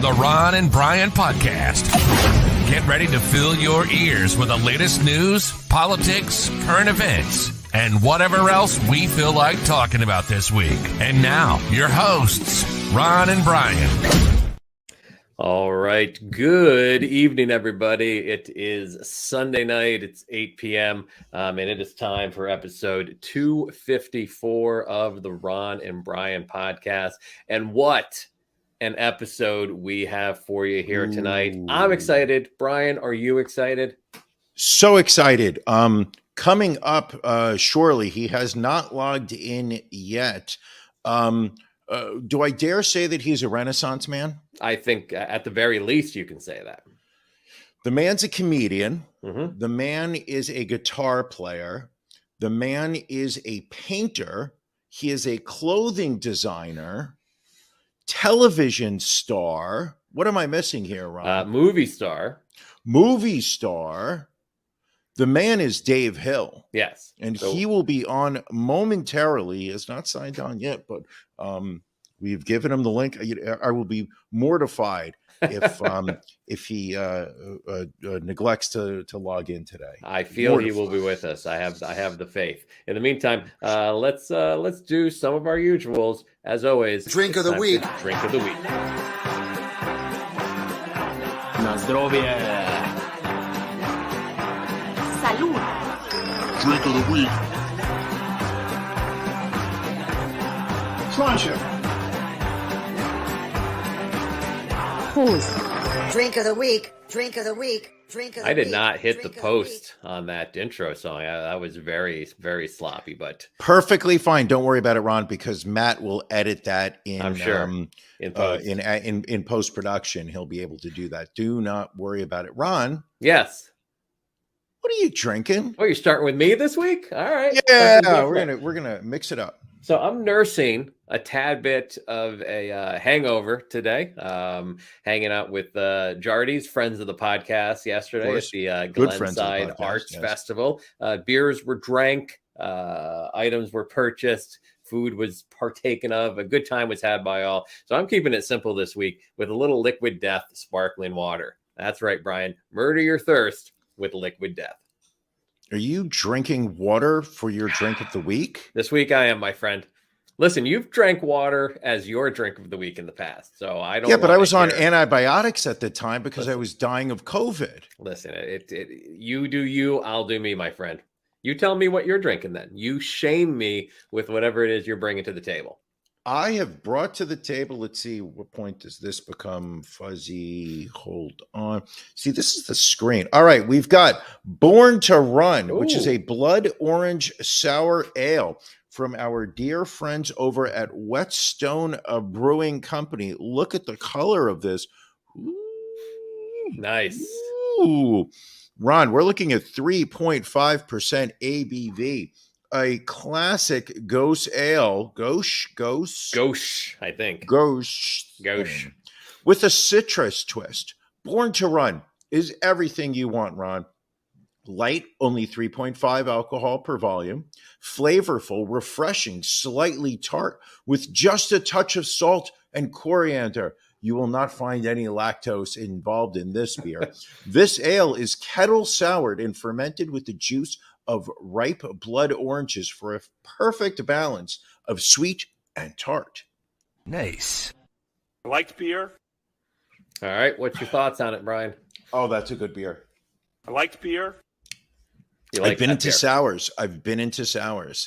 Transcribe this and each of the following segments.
the Ron and Brian Podcast. Get ready to fill your ears with the latest news, politics, current events, and whatever else we feel like talking about this week. And now, your hosts, Ron and Brian. All right. Good evening, everybody. It is Sunday night. It's 8 p.m. And it is time for episode 254 of the Ron and Brian podcast. And what an episode we have for you here tonight. I'm excited. Brian, are you excited? So excited. Coming up shortly, he has not logged in yet. Do I dare say that he's a Renaissance man? I think at the very least you can say that. The man's a comedian. Mm-hmm. The man is a guitar player. The man is a painter. He is a clothing designer, television star. What am I missing here, Ron? Movie star. Movie star. The man is Dave Hill. Yes. And he will be on momentarily. He is not signed on yet, but we've given him the link. I will be mortified if he neglects to log in today. I feel he will be with us. I have the faith. In the meantime, let's do some of our usuals. As always, drink of the week. Drink of the week. Na zdrowie. Salud. Drink of the week. Sláinte. Pause. Drink of the week. Drink of the week. Drink of the week. I did not hit the post on that intro song. That was very, very sloppy, but perfectly fine. Don't worry about it, Ron, because Matt will edit that in. I'm sure in post production. He'll be able to do that. Do not worry about it, Ron. Yes. What are you drinking? Oh, you're starting with me this week? All right. Yeah, we're gonna mix it up. So I'm nursing a tad bit of a hangover today. Hanging out with Jardy's friends of the podcast yesterday at the Glenside Arts Festival. Beers were drank, items were purchased, food was partaken of, a good time was had by all. So I'm keeping it simple this week with a little Liquid Death sparkling water. That's right, Brian. Murder your thirst with Liquid Death. Are you drinking water for your drink of the week? This week I am, my friend. Listen, you've drank water as your drink of the week in the past, so I don't. Yeah, but I was on antibiotics at the time because I was dying of COVID. Listen, you do you, I'll do me, my friend. You tell me what you're drinking then. You shame me with whatever it is you're bringing to the table. I have brought to the table, let's see, what point does this become fuzzy? Hold on. See, this is the screen. All right, we've got Born to Run, which is a blood orange sour ale from our dear friends over at Whetstone Brewing Company. Look at the color of this. Ooh. Nice. Ooh. Ron, we're looking at 3.5% ABV. A classic Ghost ale, Ghost, I think. Ghost. With a citrus twist. Born to Run is everything you want, Ron. Light, only 3.5 alcohol per volume. Flavorful, refreshing, slightly tart, with just a touch of salt and coriander. You will not find any lactose involved in this beer. This ale is kettle soured and fermented with the juice of ripe blood oranges for a perfect balance of sweet and tart. Nice. I liked beer. All right. What's your thoughts on it, Brian? Oh, that's a good beer. I liked beer. I've been into sours.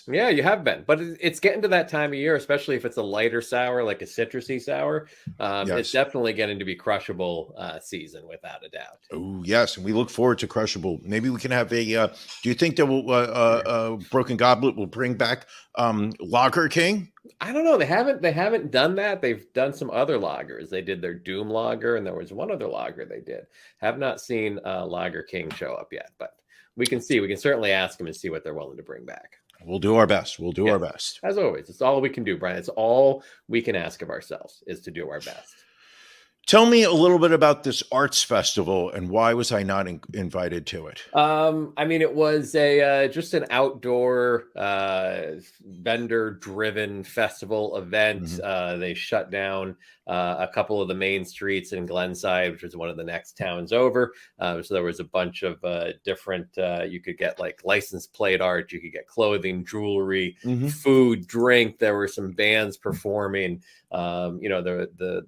Yeah, you have been. But it's getting to that time of year, especially if it's a lighter sour, like a citrusy sour. Yes. It's definitely getting to be crushable season, without a doubt. Oh, yes. And we look forward to crushable. Maybe we can have a, do you think that will, Broken Goblet will bring back Lager King? I don't know. They haven't done that. They've done some other lagers. They did their Doom lager, and there was one other lager they did. Have not seen Lager King show up yet, but we can see. We can certainly ask them and see what they're willing to bring back. We'll do our best. Our best. As always, it's all we can do, Brian. It's all we can ask of ourselves is to do our best. Tell me a little bit about this arts festival and why was I not invited to it? I mean, it was just an outdoor vendor-driven festival event. Mm-hmm. They shut down a couple of the main streets in Glenside, which was one of the next towns over. So there was a bunch of different. You could get like license plate art. You could get clothing, jewelry, Mm-hmm. food, drink. There were some bands performing. The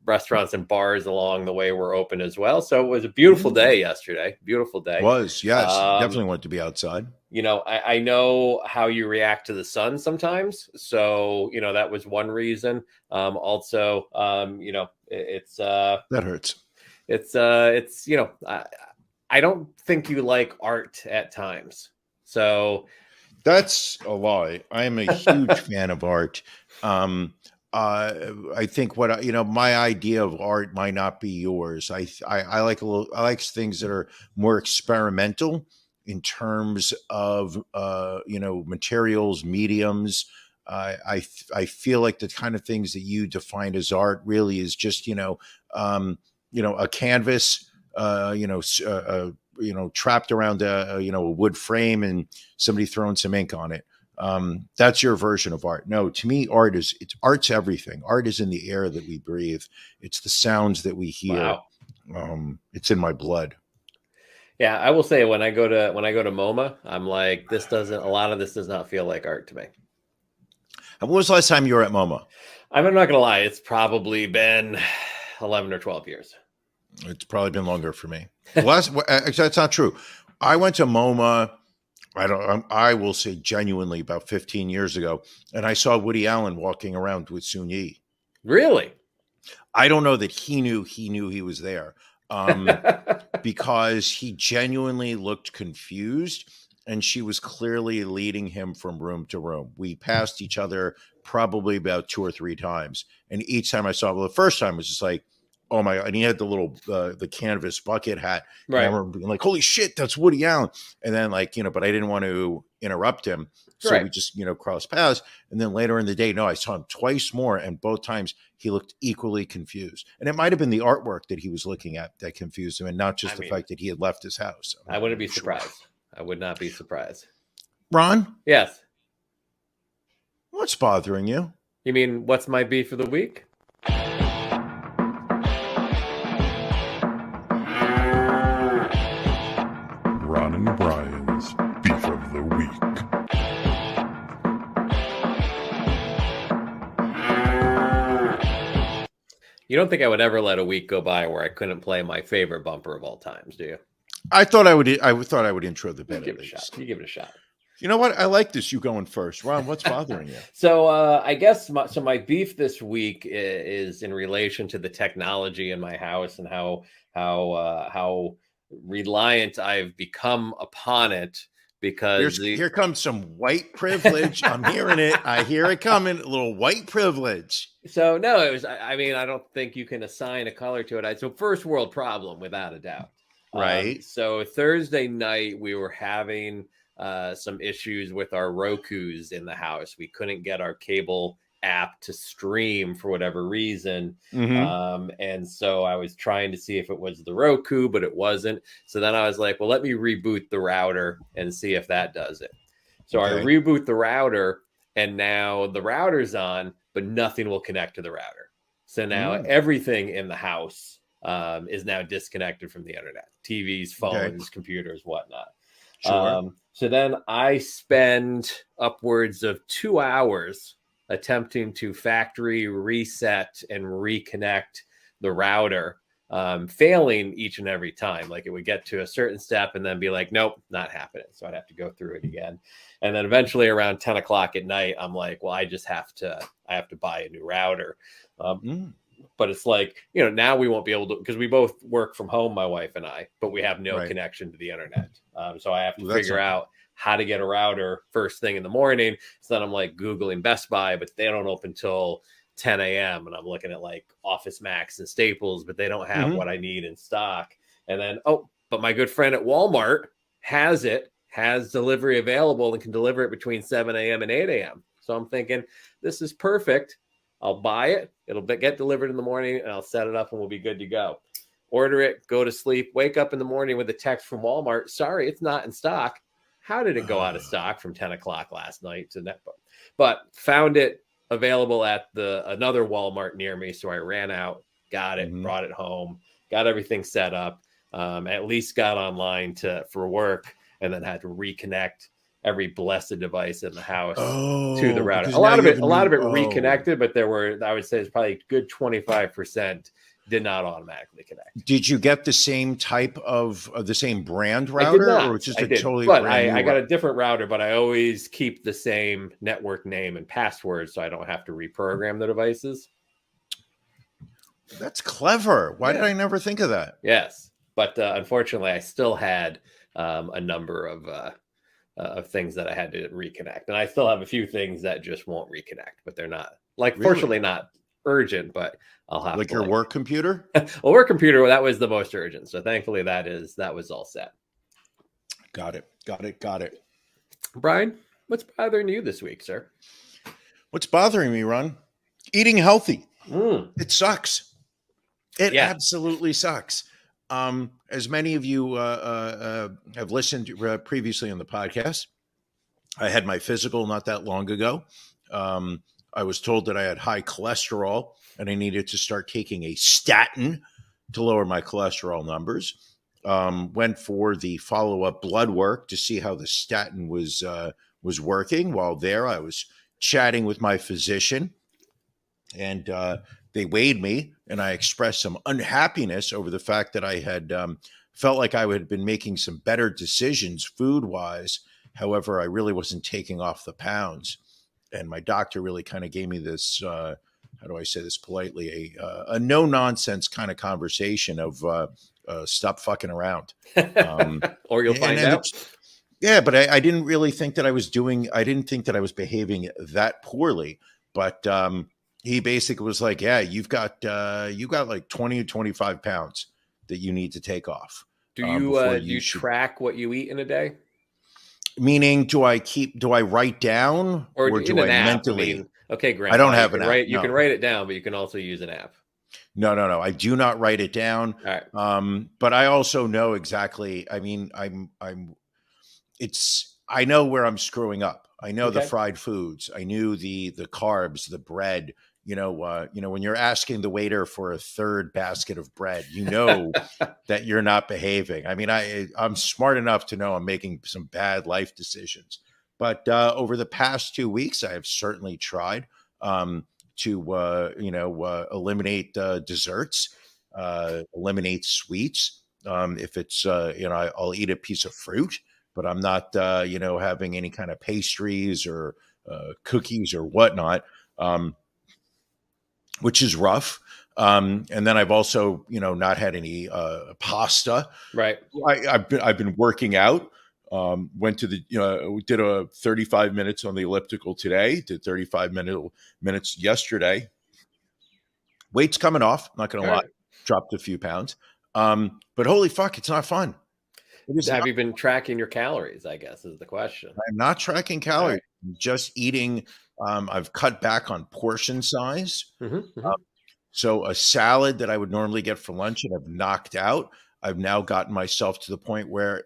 restaurants and bars along the way were open as well. So it was a beautiful day yesterday. Beautiful day. Was, yes. Definitely wanted to be outside. I know how you react to the sun sometimes. So, that was one reason. Also, it's that hurts. I don't think you like art at times. So that's a lie. I am a huge fan of art. I think my idea of art might not be yours. I like things that are more experimental in terms of materials, mediums. I feel like the kind of things that you define as art really is just a canvas, trapped around a wood frame and somebody throwing some ink on it. That's your version of art. No, to me, art's everything. Art is in the air that we breathe. It's the sounds that we hear. Wow. It's in my blood. Yeah, I will say when I go to MoMA, I'm like, a lot of this does not feel like art to me. And when was the last time you were at MoMA? I'm not going to lie. It's probably been 11 or 12 years. It's probably been longer for me. That's not true. I went to MoMA. I will say genuinely about 15 years ago, and I saw Woody Allen walking around with Sun Yi. Really? I don't know that he knew he was there, because he genuinely looked confused, and she was clearly leading him from room to room. We passed each other probably about 2 or 3 times, and each time I saw him, the first time was just like, oh my God. And he had the little, the canvas bucket hat. Right. And I remember being like, holy shit, that's Woody Allen. And then but I didn't want to interrupt him. So we just, crossed paths. And then later in the day, I saw him twice more. And both times he looked equally confused. And it might've been the artwork that he was looking at that confused him, and not just the fact that he had left his house. I wouldn't be surprised. I would not be surprised. Ron? Yes. What's bothering you? You mean, what's my beef of the week? Ron and Brian's Beef of the Week. You don't think I would ever let a week go by where I couldn't play my favorite bumper of all times, do you? I thought I would intro the bit. Give it a shot. You give it a shot. You know what? I like this. You going first, Ron. What's bothering you? So I guess my beef this week is in relation to the technology in my house and how reliant I've become upon it, because here comes some white privilege. I'm hearing it. I hear it coming. A little white privilege. So no, it was. I mean, I don't think you can assign a color to it. So first world problem, without a doubt. Right. So Thursday night we were having some issues with our Rokus in the house. We couldn't get our cable app to stream for whatever reason. And so I was trying to see if it was the Roku, but it wasn't. So then I was like, well, let me reboot the router and see if that does it. So I reboot the router, and now the router's on, but nothing will connect to the router. So now everything in the house is now disconnected from the internet. TVs, phones, computers, whatnot. Sure. So then I spend upwards of 2 hours attempting to factory reset and reconnect the router, failing each and every time. Like, it would get to a certain step and then be like, nope, not happening. So I'd have to go through it again. And then eventually around 10 o'clock at night, I'm like, well, I have to buy a new router. But it's like, now we won't be able to, because we both work from home, my wife and I, but we have no connection to the internet. So I have to figure out how to get a router first thing in the morning. So then I'm like Googling Best Buy, but they don't open till 10 a.m. And I'm looking at like Office Max and Staples, but they don't have what I need in stock. And then, but my good friend at Walmart has delivery available and can deliver it between 7 a.m. and 8 a.m. So I'm thinking, this is perfect. I'll buy it. It'll get delivered in the morning, and I'll set it up, and we'll be good to go. Order it, go to sleep, wake up in the morning with a text from Walmart. Sorry, it's not in stock. How did it go out of stock from 10 o'clock last night to that? But found it available at another Walmart near me. So I ran out, got it, brought it home, got everything set up, at least got online for work, and then had to reconnect every blessed device in the house to the router. A lot of it reconnected, but there were, I would say it's probably a good 25% did not automatically connect. Did you get the same type of the same brand router, or just totally? But I got a different router, but I always keep the same network name and password, so I don't have to reprogram the devices. That's clever. Why did I never think of that? Yes, but unfortunately, I still had a number of things that I had to reconnect, and I still have a few things that just won't reconnect. But they're not fortunately not urgent, but I'll have your work computer. Well, work computer, that was the most urgent, so thankfully that was all set. Got it. Brian, what's bothering you this week, sir? What's bothering me, Ron? Eating healthy. It sucks. It absolutely sucks. As many of you have listened to, previously on the podcast, I had my physical not that long ago. I was told that I had high cholesterol and I needed to start taking a statin to lower my cholesterol numbers. Went for the follow-up blood work to see how the statin was working. While there, I was chatting with my physician, and they weighed me, and I expressed some unhappiness over the fact that I had felt like I had been making some better decisions food-wise. However, I really wasn't taking off the pounds. And my doctor really kind of gave me this, how do I say this politely, a no-nonsense kind of conversation of stop fucking around. Or you'll find out. Yeah, but I didn't really think that I didn't think that I was behaving that poorly. But he basically was like, yeah, you got like 20 or 25 pounds that you need to take off. Do you track what you eat in a day? Meaning, do I write down or do I mentally? I mean, okay, Grandpa, I don't have an app. You can write it down, but you can also use an app. No. I do not write it down. All right. But I also know exactly. I mean, I know where I'm screwing up. I know the fried foods. I knew the carbs, the bread. You know, when you're asking the waiter for a third basket of bread, you know that you're not behaving. I mean, I'm smart enough to know I'm making some bad life decisions. But over the past 2 weeks, I have certainly tried to eliminate desserts, eliminate sweets. If it's I'll eat a piece of fruit, but I'm not having any kind of pastries or cookies or whatnot. Which is rough. And then I've also, not had any pasta. Right. I've been working out. Went to we did a 35 minutes on the elliptical today. Did 35 minutes yesterday. Weight's coming off. Not going to lie. Right. Dropped a few pounds. But holy fuck, it's not fun. Have you been tracking your calories? I guess is the question. I'm not tracking calories. Right. I'm just eating. I've cut back on portion size. So a salad that I would normally get for lunch and I've knocked out, I've now gotten myself to the point where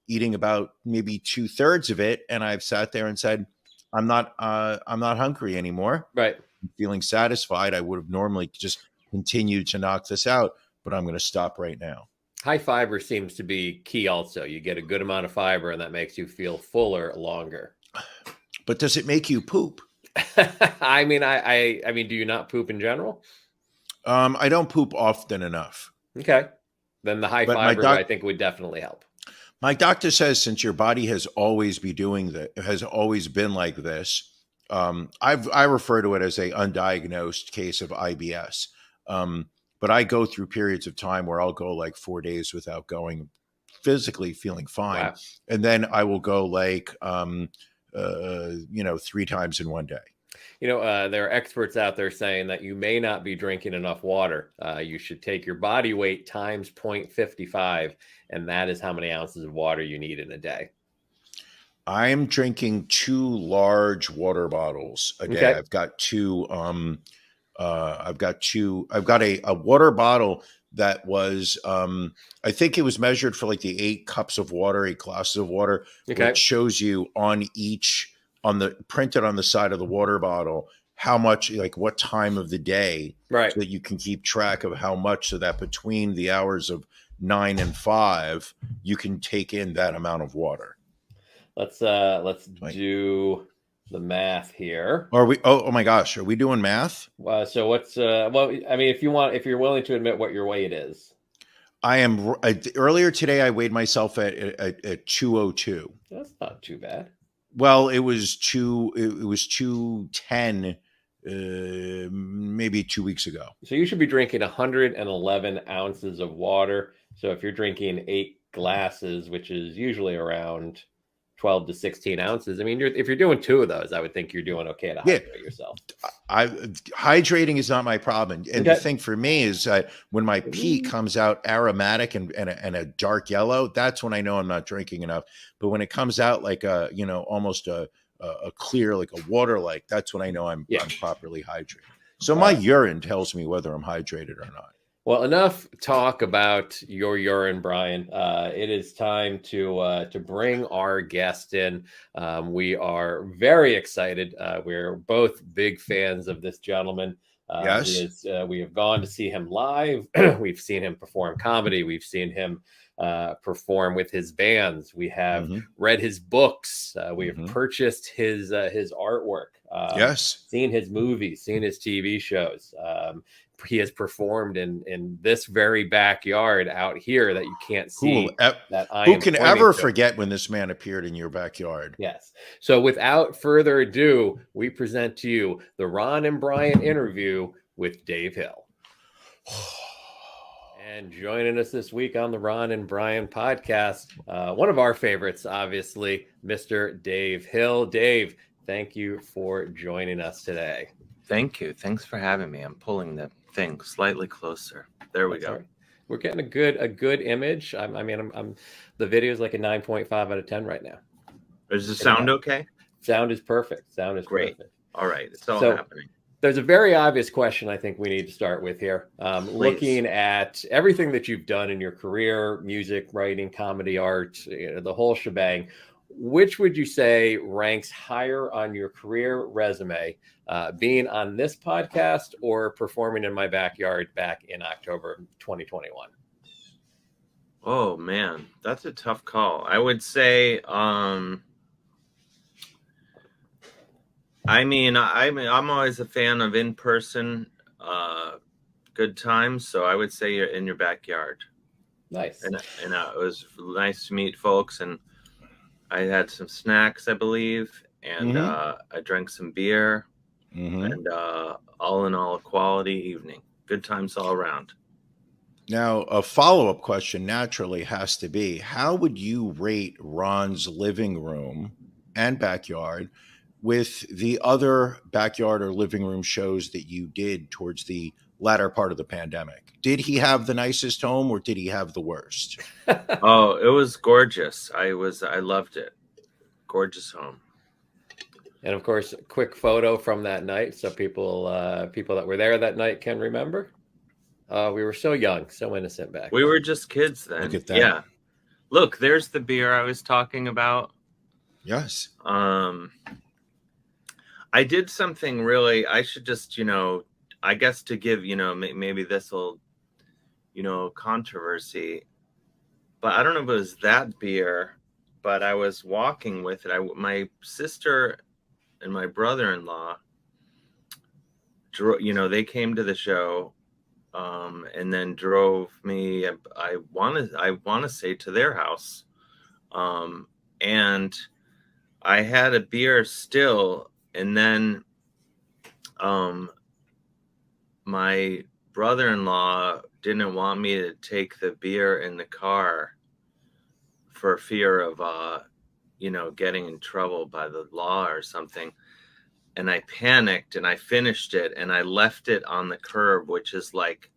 eating about maybe 2/3 of it. And I've sat there and said, I'm not hungry anymore. Right. I'm feeling satisfied. I would have normally just continued to knock this out, but I'm going to stop right now. High fiber seems to be key also. You get a good amount of fiber and that makes you feel fuller longer. But does it make you poop? I mean, I mean, do you not poop in general? I don't poop often enough. Okay. Then the high fiber, I think, would definitely help. My doctor says since your body has always been like this, I refer to it as a undiagnosed case of IBS. But I go through periods of time where I'll go like 4 days without going, physically feeling fine. Wow. And then I will go like 3 times in one day. There are experts out there saying that you may not be drinking enough water. You should take your body weight times 0.55, and that is how many ounces of water you need in a day. I'm drinking 2 large water bottles a day. Okay. I've got two. I've got a water bottle that was. I think it was measured for like the 8 cups of water, 8 glasses of water, Okay. which shows you printed on the side of the water bottle how much, like what time of the day, Right. so that you can keep track of how much, so that between the hours of 9 and 5, you can take in that amount of water. Let's do the math here. Are we? Oh my gosh, are we doing math? So what's well? I mean, if you're willing to admit what your weight is. I am. Earlier today, I weighed myself at 202. That's not too bad. Well, it was 210, maybe 2 weeks ago. So you should be drinking 111 ounces of water. So if you're drinking 8 glasses, which is usually around 12 to 16 ounces. I mean, if you're doing 2 of those, I would think you're doing okay to hydrate yourself. Hydrating is not my problem. And the thing for me is when my pee comes out aromatic and a dark yellow, that's when I know I'm not drinking enough. But when it comes out like almost a clear, like a water, like, that's when I know I'm properly hydrated. So my urine tells me whether I'm hydrated or not. Well, enough talk about your urine, Brian. It is time to bring our guest in. We are very excited. We're both big fans of this gentleman. Yes. We have gone to see him live. We've seen him perform comedy. We've seen him perform with his bands. We have read his books. We have purchased his artwork. Yes. Seen his movies, seen his TV shows. He has performed in this very backyard out here that you can't see. Who can ever forget when this man appeared in your backyard? Yes. So without further ado, we present to you the Ron and Brian interview with Dave Hill. And joining us this week on the Ron and Brian podcast, one of our favorites, obviously, Mr. Dave Hill. Dave, thank you for joining us today. Thank you. Thanks for having me. I'm pulling the thing slightly closer. There we go. Right. We're getting a good image. I'm the video is like a 9.5 out of 10 right now. Is the sound okay? Sound is perfect. Sound is great. Perfect. All right. It's all happening. There's a very obvious question I think we need to start with here. Looking at everything that you've done in your career, music, writing, comedy, art, the whole shebang, which would you say ranks higher on your career resume, being on this podcast or performing in my backyard back in October 2021? Oh man, that's a tough call. I would say, I'm always a fan of in-person, good times. So I would say you're in your backyard. Nice. And it was nice to meet folks, and I had some snacks, I believe, and I drank some beer, and all in all, a quality evening. Good times all around. Now, a follow-up question naturally has to be, how would you rate Ron's living room and backyard with the other backyard or living room shows that you did towards the latter part of the pandemic? Did he have the nicest home, or did he have the worst? Oh, it was gorgeous. I loved it. Gorgeous home. And of course, a quick photo from that night, so people that were there that night can remember. We were so young, so innocent back then. We were just kids then. Look at that. Yeah. Look, there's the beer I was talking about. Yes. I did something really, I should just, I guess to give, maybe this will, controversy, but I don't know if it was that beer, but I was walking with it. My sister and my brother-in-law, they came to the show, and then drove me, I want to say, to their house. And I had a beer still, and then my brother-in-law didn't want me to take the beer in the car for fear of getting in trouble by the law or something. And I panicked and I finished it and I left it on the curb, which is like,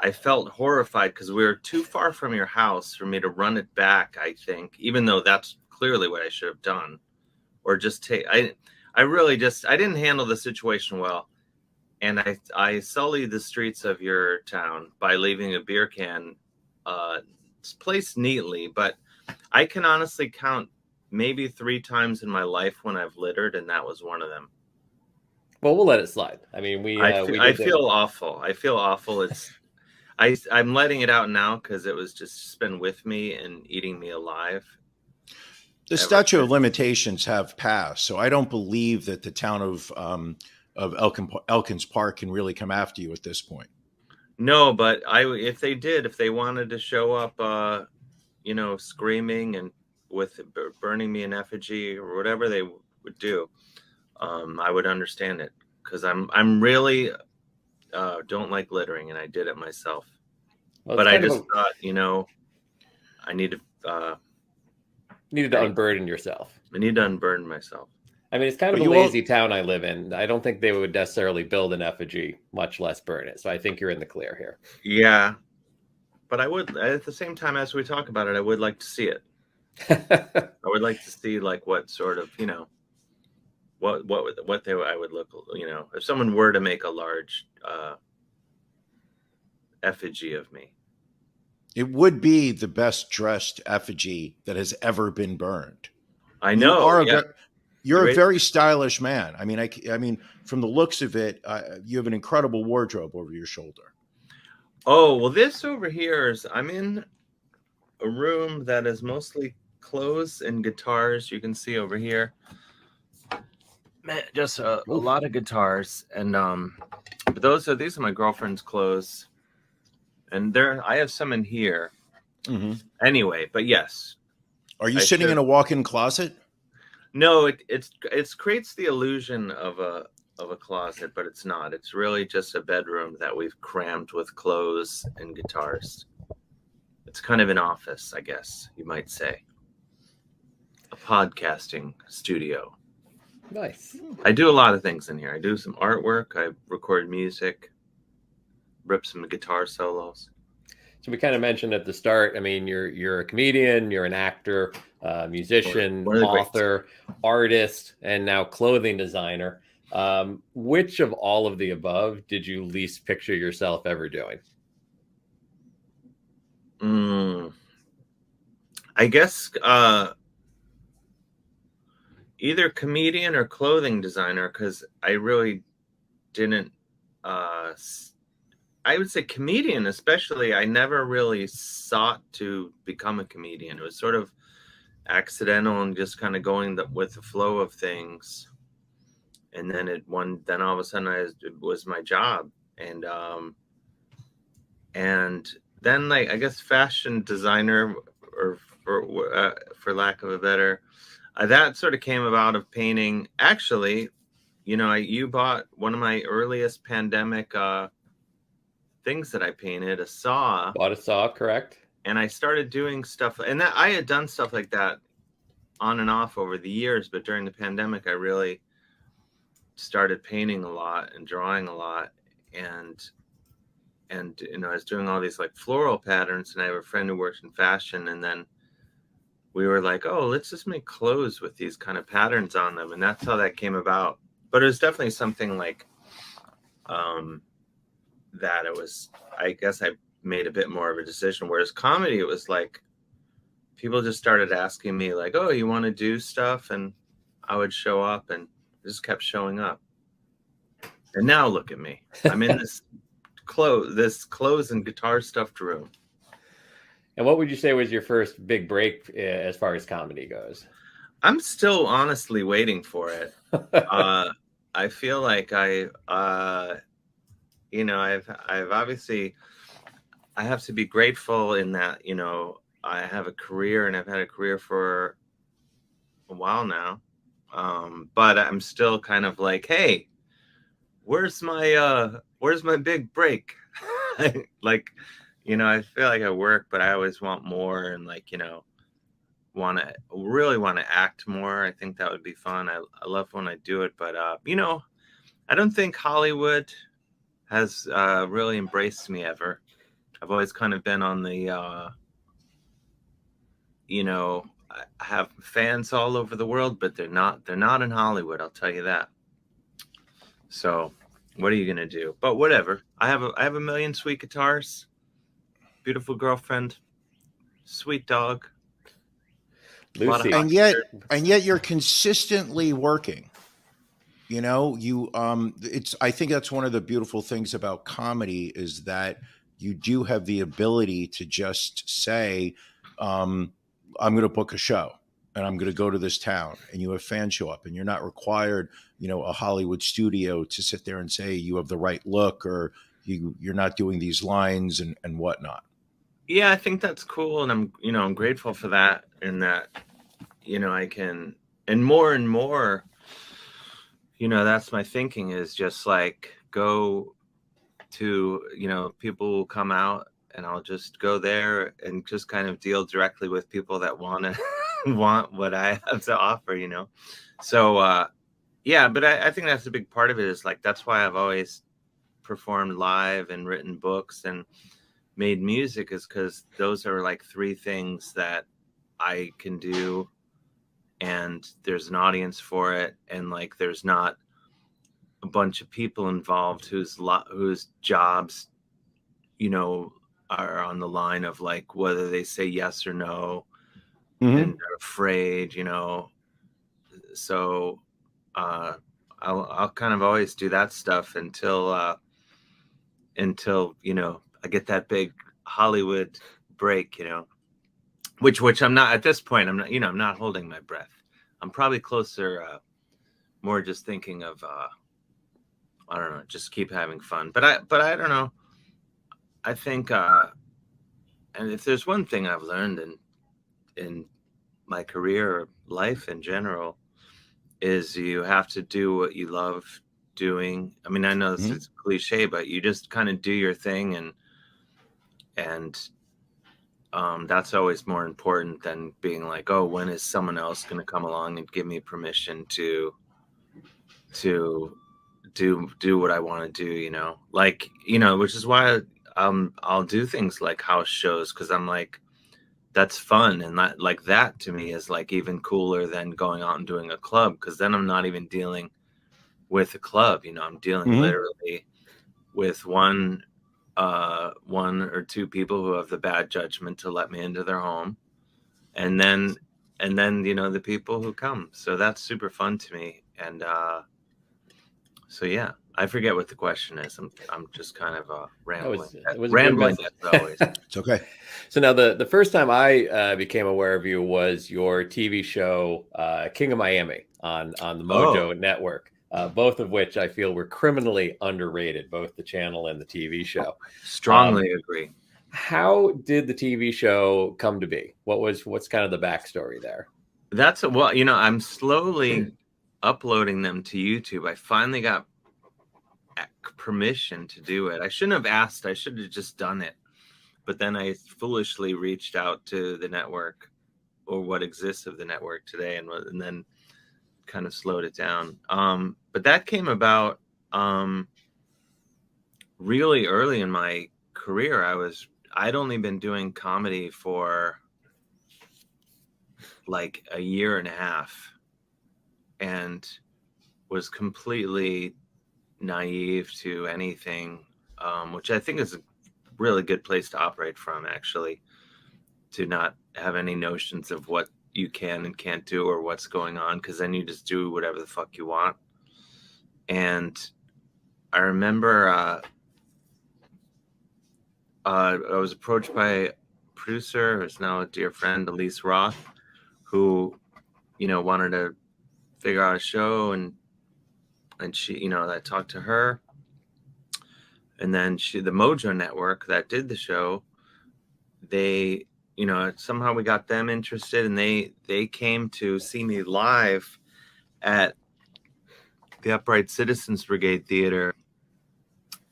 I felt horrified because we were too far from your house for me to run it back, I think, even though that's clearly what I should have done, or just take. I really just I didn't handle the situation well, and I sullied the streets of your town by leaving a beer can placed neatly. But I can honestly count maybe 3 times in my life when I've littered, and that was one of them. Well, we'll let it slide. I mean, I feel awful. I feel awful. I'm letting it out now because it was just been with me and eating me alive. The statute of limitations have passed, so I don't believe that the town of Elkins Park can really come after you at this point. No, but if they wanted to show up, screaming and with burning me in effigy or whatever they would do, I would understand it, because I'm really don't like littering, and I did it myself. Well, but I just thought, I need to needed to unburden yourself. I need to unburden myself. I mean, it's kind of a lazy town I live in. I don't think they would necessarily build an effigy, much less burn it. So I think you're in the clear here. Yeah, but I would, at the same time, as we talk about it, I would like to see it. I would like to see like what sort of, what I would look, if someone were to make a large effigy of me. It would be the best dressed effigy that has ever been burned. I know. You're a very stylish man. I mean, from the looks of it, you have an incredible wardrobe over your shoulder. Oh, well, this over here is, I'm in a room that is mostly clothes and guitars. You can see over here, man, just a lot of guitars. And but these are my girlfriend's clothes. And I have some in here. Mm-hmm. Anyway, but yes. Are you sitting in a walk-in closet? No, it creates the illusion of a closet, but it's not. It's really just a bedroom that we've crammed with clothes and guitars. It's kind of an office, I guess you might say. A podcasting studio. Nice. I do a lot of things in here. I do some artwork. I record music. Rip some guitar solos. So we kind of mentioned at the start, I mean, you're a comedian, you're an actor, musician, author, artist, and now clothing designer. Which of all of the above did you least picture yourself ever doing? I guess either comedian or clothing designer, because I really didn't I would say comedian, especially. I never really sought to become a comedian. It was sort of accidental and just kind of going with the flow of things. And then then all of a sudden it was my job. And then I guess fashion designer, or for lack of a better, that sort of came about of painting. Actually, you bought one of my earliest pandemic things that I painted, a saw. Bought a saw, correct? And I started doing stuff, and that I had done stuff like that on and off over the years, but during the pandemic, I really started painting a lot and drawing a lot, and I was doing all these like floral patterns, and I have a friend who works in fashion, and then we were like, oh, let's just make clothes with these kind of patterns on them, and that's how that came about. But it was definitely something like that it was, I guess I made a bit more of a decision, whereas comedy, it was like people just started asking me like, oh, you want to do stuff? And I would show up, and just kept showing up. And now look at me. I'm in this clothes and guitar stuffed room. And what would you say was your first big break as far as comedy goes? I'm still honestly waiting for it. I feel like I've obviously, I have to be grateful in that, I have a career, and I've had a career for a while now. But I'm still kind of like, hey, where's my big break? Like, I feel like I work, but I always want more, and like, really want to act more. I think that would be fun. I love when I do it, but I don't think Hollywood has really embraced me ever. I've always kind of been on the I have fans all over the world, but they're not in Hollywood. I'll tell you that. So what are you going to do? But whatever. I have a million sweet guitars, beautiful girlfriend, sweet dog, Lucy. And yet you're consistently working. You know, I think that's one of the beautiful things about comedy is that you do have the ability to just say, I'm going to book a show and I'm going to go to this town, and you have fans show up, and you're not required, a Hollywood studio to sit there and say you have the right look, or you're not doing these lines and whatnot. Yeah, I think that's cool. And I'm grateful for that, and that, I can, and more, that's my thinking, is just like go to, people will come out, and I'll just go there and just kind of deal directly with people that want what I have to offer, So, yeah, but I think that's a big part of it, is like, that's why I've always performed live and written books and made music, is because those are like three things that I can do, and there's an audience for it, and like there's not a bunch of people involved whose jobs are on the line of like whether they say yes or no, and they're afraid, so I'll kind of always do that stuff until I get that big Hollywood break, which I'm not at this point. I'm not, I'm not holding my breath. I'm probably closer, more just thinking of, I don't know, just keep having fun. But I don't know. I think, and if there's one thing I've learned in my career or life in general, is you have to do what you love doing. I mean, I know this is cliche, but you just kind of do your thing, and that's always more important than being like, oh, when is someone else going to come along and give me permission to do what I want to do, like, which is why I'll do things like house shows, because I'm like, that's fun, and that to me is like even cooler than going out and doing a club, because then I'm not even dealing with a club, I'm dealing literally with one or two people who have the bad judgment to let me into their home, and then the people who come. So that's super fun to me. And so yeah, I forget what the question is. I'm just kind of rambling. It was rambling as always. It's okay. So now the first time I became aware of you was your TV show King of Miami on the Mojo Network. Both of which I feel were criminally underrated, both the channel and the TV show. Strongly agree. How did the TV show come to be? What's kind of the backstory there? I'm slowly uploading them to YouTube. I finally got permission to do it. I shouldn't have asked. I should have just done it. But then I foolishly reached out to the network, or what exists of the network today, and then kind of slowed it down. But that came about really early in my career. I'd only been doing comedy for like a year and a half, and was completely naive to anything, which I think is a really good place to operate from, actually, to not have any notions of what you can and can't do or what's going on, because then you just do whatever the fuck you want. And I remember I was approached by a producer who's now a dear friend, Elise Roth, who wanted to figure out a show, and she, I talked to her, and then the Mojo Network that did the show, they somehow we got them interested, and they came to see me live at the Upright Citizens Brigade Theater,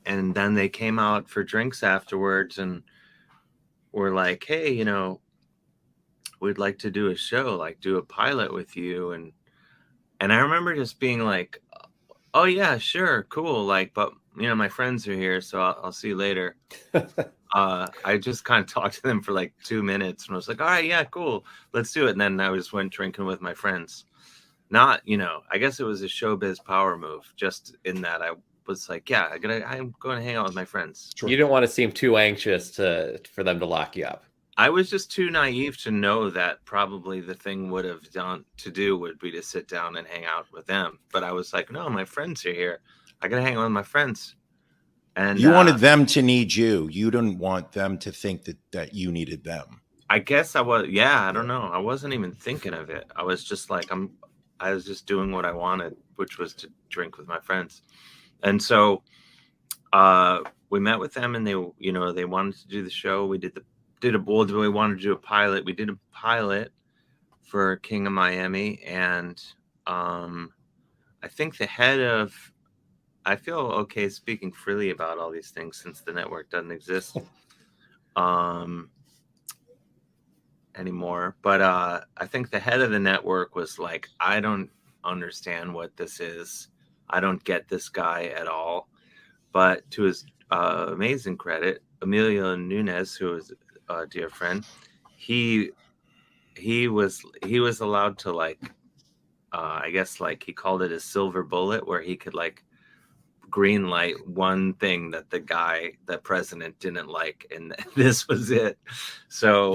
and then they came out for drinks afterwards and were like, hey, we'd like to do a show, like do a pilot with you. And I remember just being like, oh yeah, sure, cool. Like, but my friends are here, so I'll see you later. I just kind of talked to them for like 2 minutes and I was like, all right, yeah, cool, let's do it. And then I just went drinking with my friends. Not, I guess it was a showbiz power move, just in that I was like, yeah, I'm going to hang out with my friends. Sure. You didn't want to seem too anxious for them to lock you up. I was just too naive to know that probably the thing would be to sit down and hang out with them. But I was like, no, my friends are here. I got to hang out with my friends. And you wanted them to need you. You didn't want them to think that you needed them. I guess I was. Yeah, I don't know. I wasn't even thinking of it. I was just like, I was just doing what I wanted, which was to drink with my friends. And so we met with them, and they wanted to do the show. We we wanted to do a pilot. We did a pilot for King of Miami, and I think the head of, I feel okay speaking freely about all these things since the network doesn't exist anymore. But I think the head of the network was like, I don't understand what this is. I don't get this guy at all. But to his amazing credit, Emilio Nunes, who is a dear friend, he was allowed to, like, I guess, like, he called it a silver bullet, where he could, like, green light one thing that the president didn't like, and this was it. So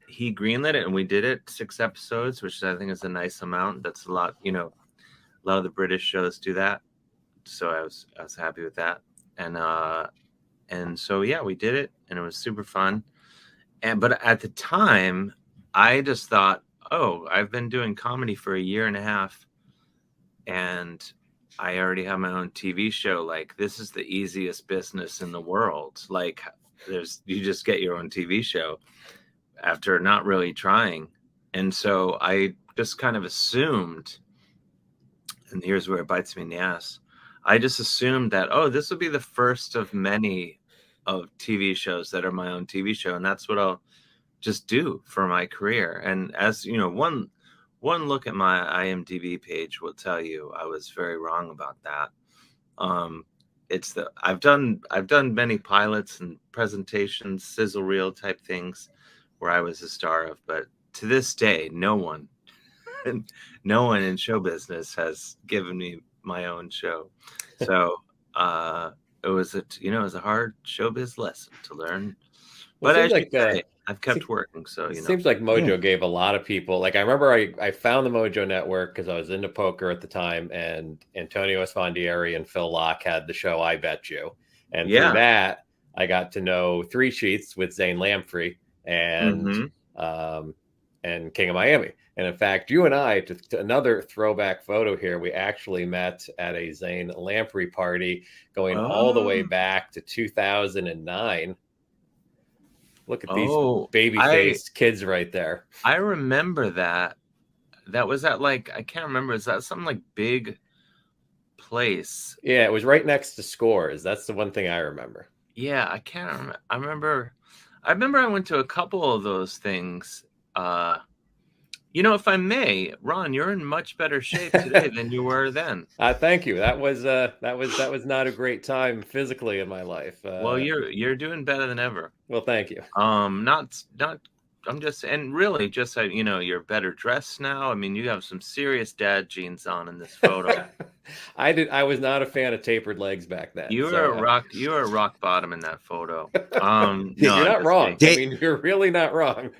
he greenlit it, and we did it 6 episodes, which I think is a nice amount. That's a lot. A lot of the British shows do that, so I was happy with that. And so yeah, we did it, and it was super fun. But at the time, I just thought, oh, I've been doing comedy for 1.5 years, and I already have my own TV show. Like, this is the easiest business in the world. Like, you just get your own TV show after not really trying. And so I just kind of assumed, and here's where it bites me in the ass, I just assumed that, oh, this will be the first of many of TV shows that are my own TV show, and that's what I'll just do for my career. And as you know, one look at my IMDb page will tell you I was very wrong about that. I've done many pilots and presentations, sizzle reel type things where I was a star of, but to this day, no one in show business has given me my own show. So it was a hard showbiz lesson to learn. But as you say, I've kept working. So it seems like Mojo gave a lot of people. Like, I remember I found the Mojo Network because I was into poker at the time, and Antonio Esfandiari and Phil Locke had the show I Bet You, and through that I got to know Three Sheets with Zane Lamprey and King of Miami. And in fact, you and I, to another throwback photo here, we actually met at a Zane Lamprey party going all the way back to 2009. Look at these baby-faced kids right there. I remember that. That was at, like, I can't remember. Is that some, like, big place? Yeah, it was right next to Scores. That's the one thing I remember. Yeah, I can't remember. I remember I went to a couple of those things. If I may, Ron, you're in much better shape today than you were then. Thank you. That was not a great time physically in my life. Well, you're doing better than ever. Well, thank you. I'm just, and really just, you're better dressed now. I mean, you have some serious dad jeans on in this photo. I was not a fan of tapered legs back then. You were a rock bottom in that photo. No, you're not wrong. Dave, I mean, you're really not wrong.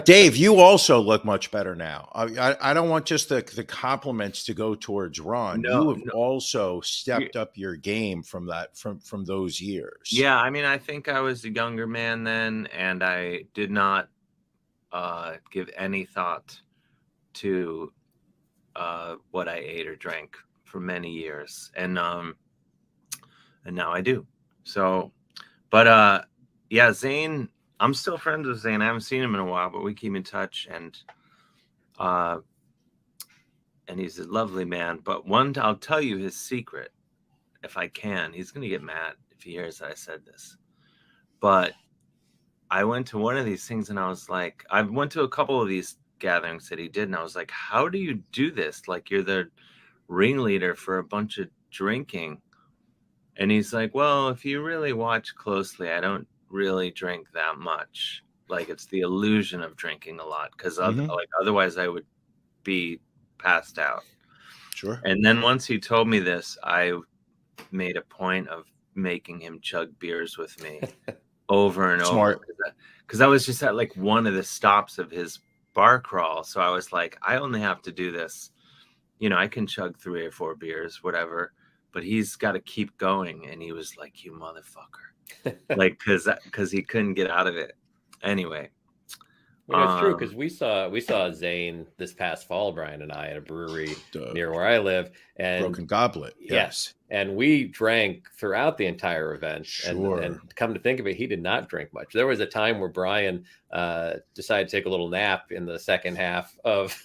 Dave, you also look much better now. I don't want just the compliments to go towards Ron. You have also stepped up your game from those years. Yeah, I mean, I think I was a younger man then, and I did not give any thought to what I ate or drank for many years, and now I do. So, but yeah, Zane, I'm still friends with Zane. I haven't seen him in a while, but we keep in touch, and he's a lovely man. But I'll tell you his secret, if I can. He's gonna get mad if he hears that I said this, but I went to one of these things, and I was like, I went to a couple of these gatherings that he did, and I was like, how do you do this? Like, you're the ringleader for a bunch of drinking. And he's like, well, if you really watch closely, I don't really drink that much. Like, it's the illusion of drinking a lot, because like otherwise I would be passed out. Sure. And then once he told me this, I made a point of making him chug beers with me over and over, because I was just at like one of the stops of his bar crawl. So I was like, I only have to do this, you know, I can chug 3 or 4 beers, whatever, but he's got to keep going. And he was like, you motherfucker. Like, because he couldn't get out of it. Anyway. You know, it's true, because we saw Zane this past fall, Brian and I, at a brewery near where I live, and Broken Goblet. Yes. And we drank throughout the entire event. Sure. And come to think of it, he did not drink much. There was a time where Brian decided to take a little nap in the second half of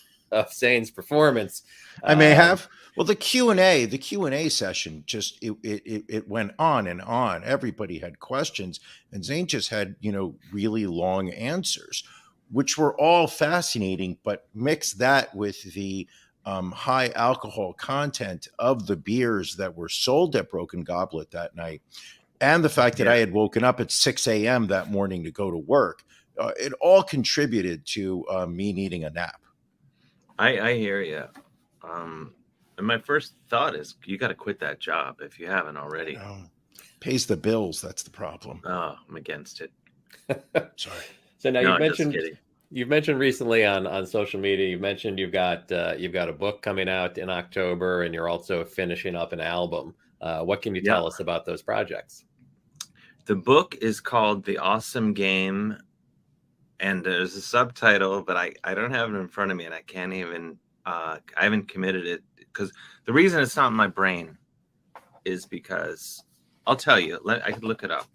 Zane's performance. I may have. Well, the Q&A session, just it went on and on. Everybody had questions, and Zane just had, you know, really long answers, which were all fascinating. But mix that with the high alcohol content of the beers that were sold at Broken Goblet that night, and the fact that I had woken up at 6 a.m. that morning to go to work, it all contributed to me needing a nap. I hear you. And my first thought is, you got to quit that job if you haven't already. Pays the bills. That's the problem. Oh, I'm against it. Sorry. So now you've mentioned recently on social media, you've mentioned you've got a book coming out in October, and you're also finishing up an album. What can you tell us about those projects? The book is called The Awesome Game, and there's a subtitle, but I don't have it in front of me, and I can't even I haven't committed it, because the reason it's not in my brain is because I'll tell you. I could look it up.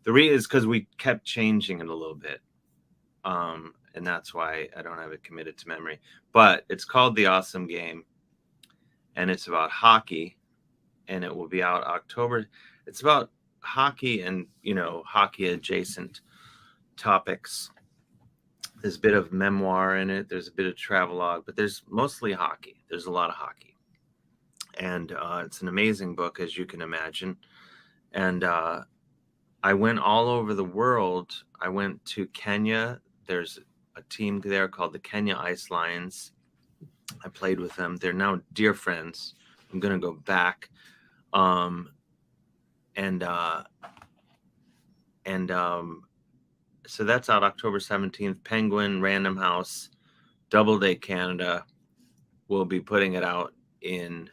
The reason is because we kept changing it a little bit, and that's why I don't have it committed to memory. But it's called The Awesome Game, and it's about hockey, and it will be out October. It's about hockey and, you know, hockey adjacent topics. There's a bit of memoir in it. There's a bit of travelogue, but there's mostly hockey. There's a lot of hockey. And it's an amazing book, as you can imagine. And I went all over the world. I went to Kenya. There's a team there called the Kenya Ice Lions. I played with them. They're now dear friends. I'm going to go back. So that's out October 17th. Penguin, Random House, Doubleday Canada will be putting it out in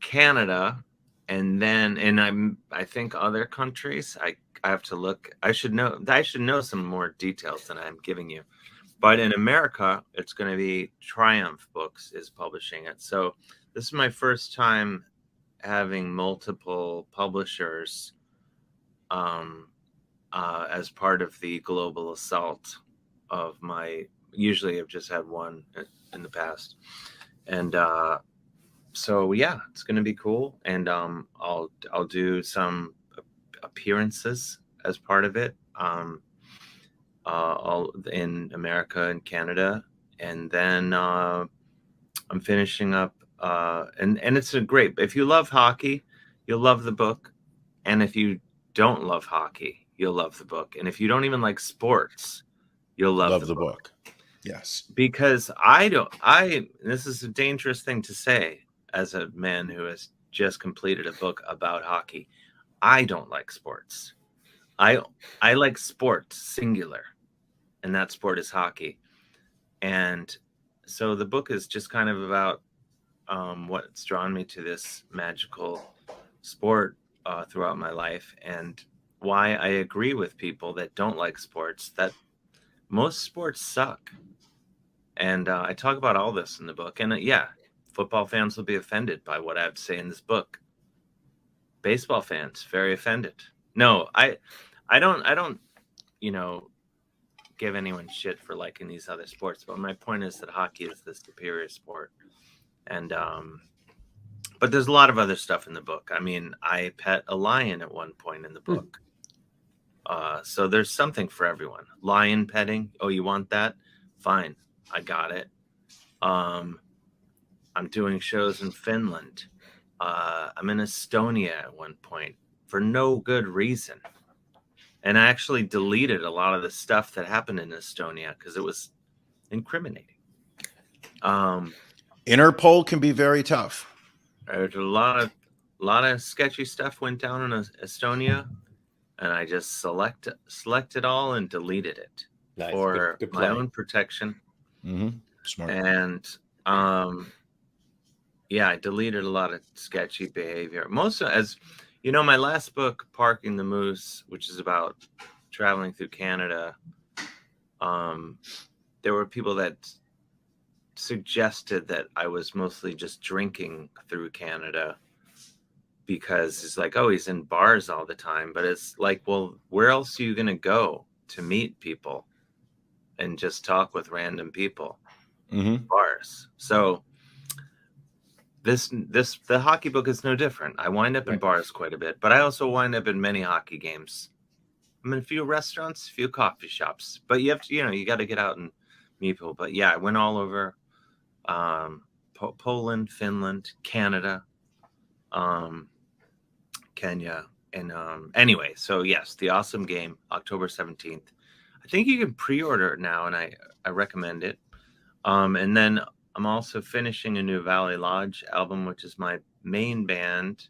Canada, and then I think other countries. I have to look. I should know some more details than I'm giving you. But in America, it's going to be Triumph Books is publishing it. So this is my first time having multiple publishers as part of the global assault of my. Usually I've just had one in the past. And so yeah, it's going to be cool. And I'll do some appearances as part of it, all in America and Canada. And then I'm finishing up and it's a great, if you love hockey, you'll love the book. And if you don't love hockey, you'll love the book. And if you don't even like sports, you'll love the book. Yes. Because this is a dangerous thing to say as a man who has just completed a book about hockey. I don't like sports. I like sports, singular, and that sport is hockey. And so the book is just kind of about what's drawn me to this magical sport throughout my life, and why I agree with people that don't like sports, that most sports suck. And I talk about all this in the book. And football fans will be offended by what I have to say in this book. Baseball fans, very offended. No, I don't, give anyone shit for liking these other sports. But my point is that hockey is the superior sport. And, but there's a lot of other stuff in the book. I mean, I pet a lion at one point in the book. So there's something for everyone. Lion petting. Oh, you want that? Fine. I got it. I'm doing shows in Finland. I'm in Estonia at one point for no good reason. And I actually deleted a lot of the stuff that happened in Estonia because it was incriminating. Interpol can be very tough. There's a lot of sketchy stuff went down in Estonia, and I just selected all and deleted it for good my own protection. Mm-hmm. Smart. And I deleted a lot of sketchy behavior. Most as you know, my last book, Parking the Moose, which is about traveling through Canada, there were people that suggested that I was mostly just drinking through Canada because it's like, oh, he's in bars all the time. But it's like, well, where else are you going to go to meet people and just talk with random people? Mm-hmm. Bars. So the hockey book is no different. I wind up in bars quite a bit, but I also wind up in many hockey games. I'm in a few restaurants, a few coffee shops, but you have to, you got to get out and meet people. But yeah, I went all over Poland, Finland, Canada, Kenya, and anyway. So yes, the awesome game, October 17th. I think you can pre-order it now, and I recommend it. And then I'm also finishing a new Valley Lodge album, which is my main band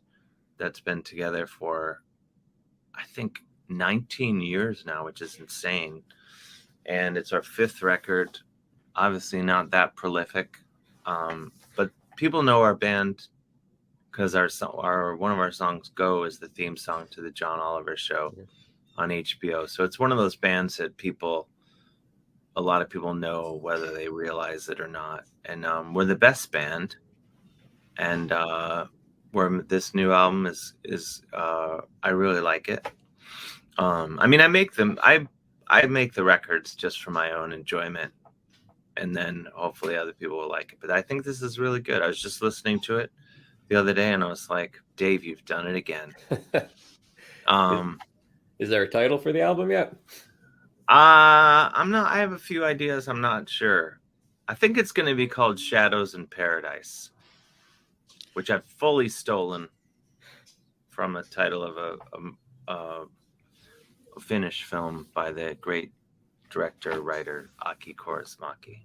that's been together for, I think, 19 years now, which is insane. And it's our 5th record. Obviously not that prolific, but people know our band because our one of our songs, "Go," is the theme song to the John Oliver show on HBO. So it's one of those bands that a lot of people know whether they realize it or not. And we're the best band, and where this new album is I really like it. I mean, I make the records just for my own enjoyment, and then hopefully other people will like it. But I think this is really good. I was just listening to it the other day, and I was like, Dave, you've done it again. Is there a title for the album yet? I'm not. I have a few ideas. I'm not sure. I think it's going to be called Shadows in Paradise, which I've fully stolen from a title of a Finnish film by the great director writer Aki Kaurismäki.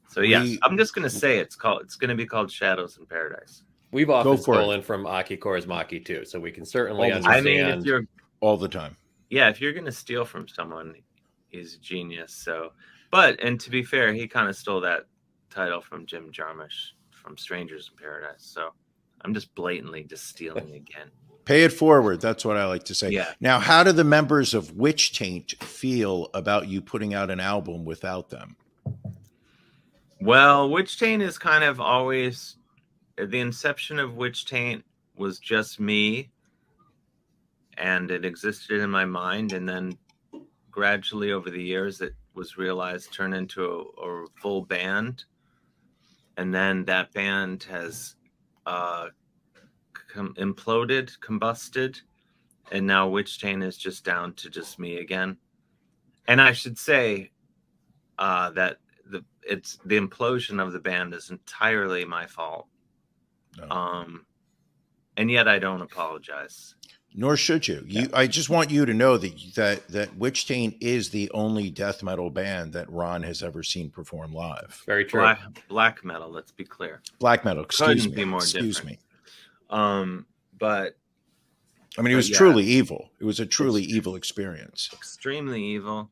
So yes, I'm just going to say it's going to be called Shadows in Paradise. We've often stolen from Aki Kaurismäki too, so we can certainly understand. I mean, if you're all the time. Yeah, if you're going to steal from someone, he's a genius. So, and to be fair, he kind of stole that title from Jim Jarmusch from Strangers in Paradise. So I'm just blatantly just stealing again. Pay it forward. That's what I like to say. Yeah. Now, how do the members of Witch Taint feel about you putting out an album without them? Well, Witch Taint is kind of always, the inception of Witch Taint was just me, and it existed in my mind, and then gradually over the years it was realized turned into a full band, and then that band has imploded, combusted, and now Witch Taint is just down to just me again. And I should say that the implosion of the band is entirely my fault. No. And yet I don't apologize. Nor should you. I just want you to know that Witch Taint is the only death metal band that Ron has ever seen perform live. Very true. Black metal, let's be clear. Black metal, excuse me. But I mean, it was truly evil. It was a truly evil experience. Extremely evil.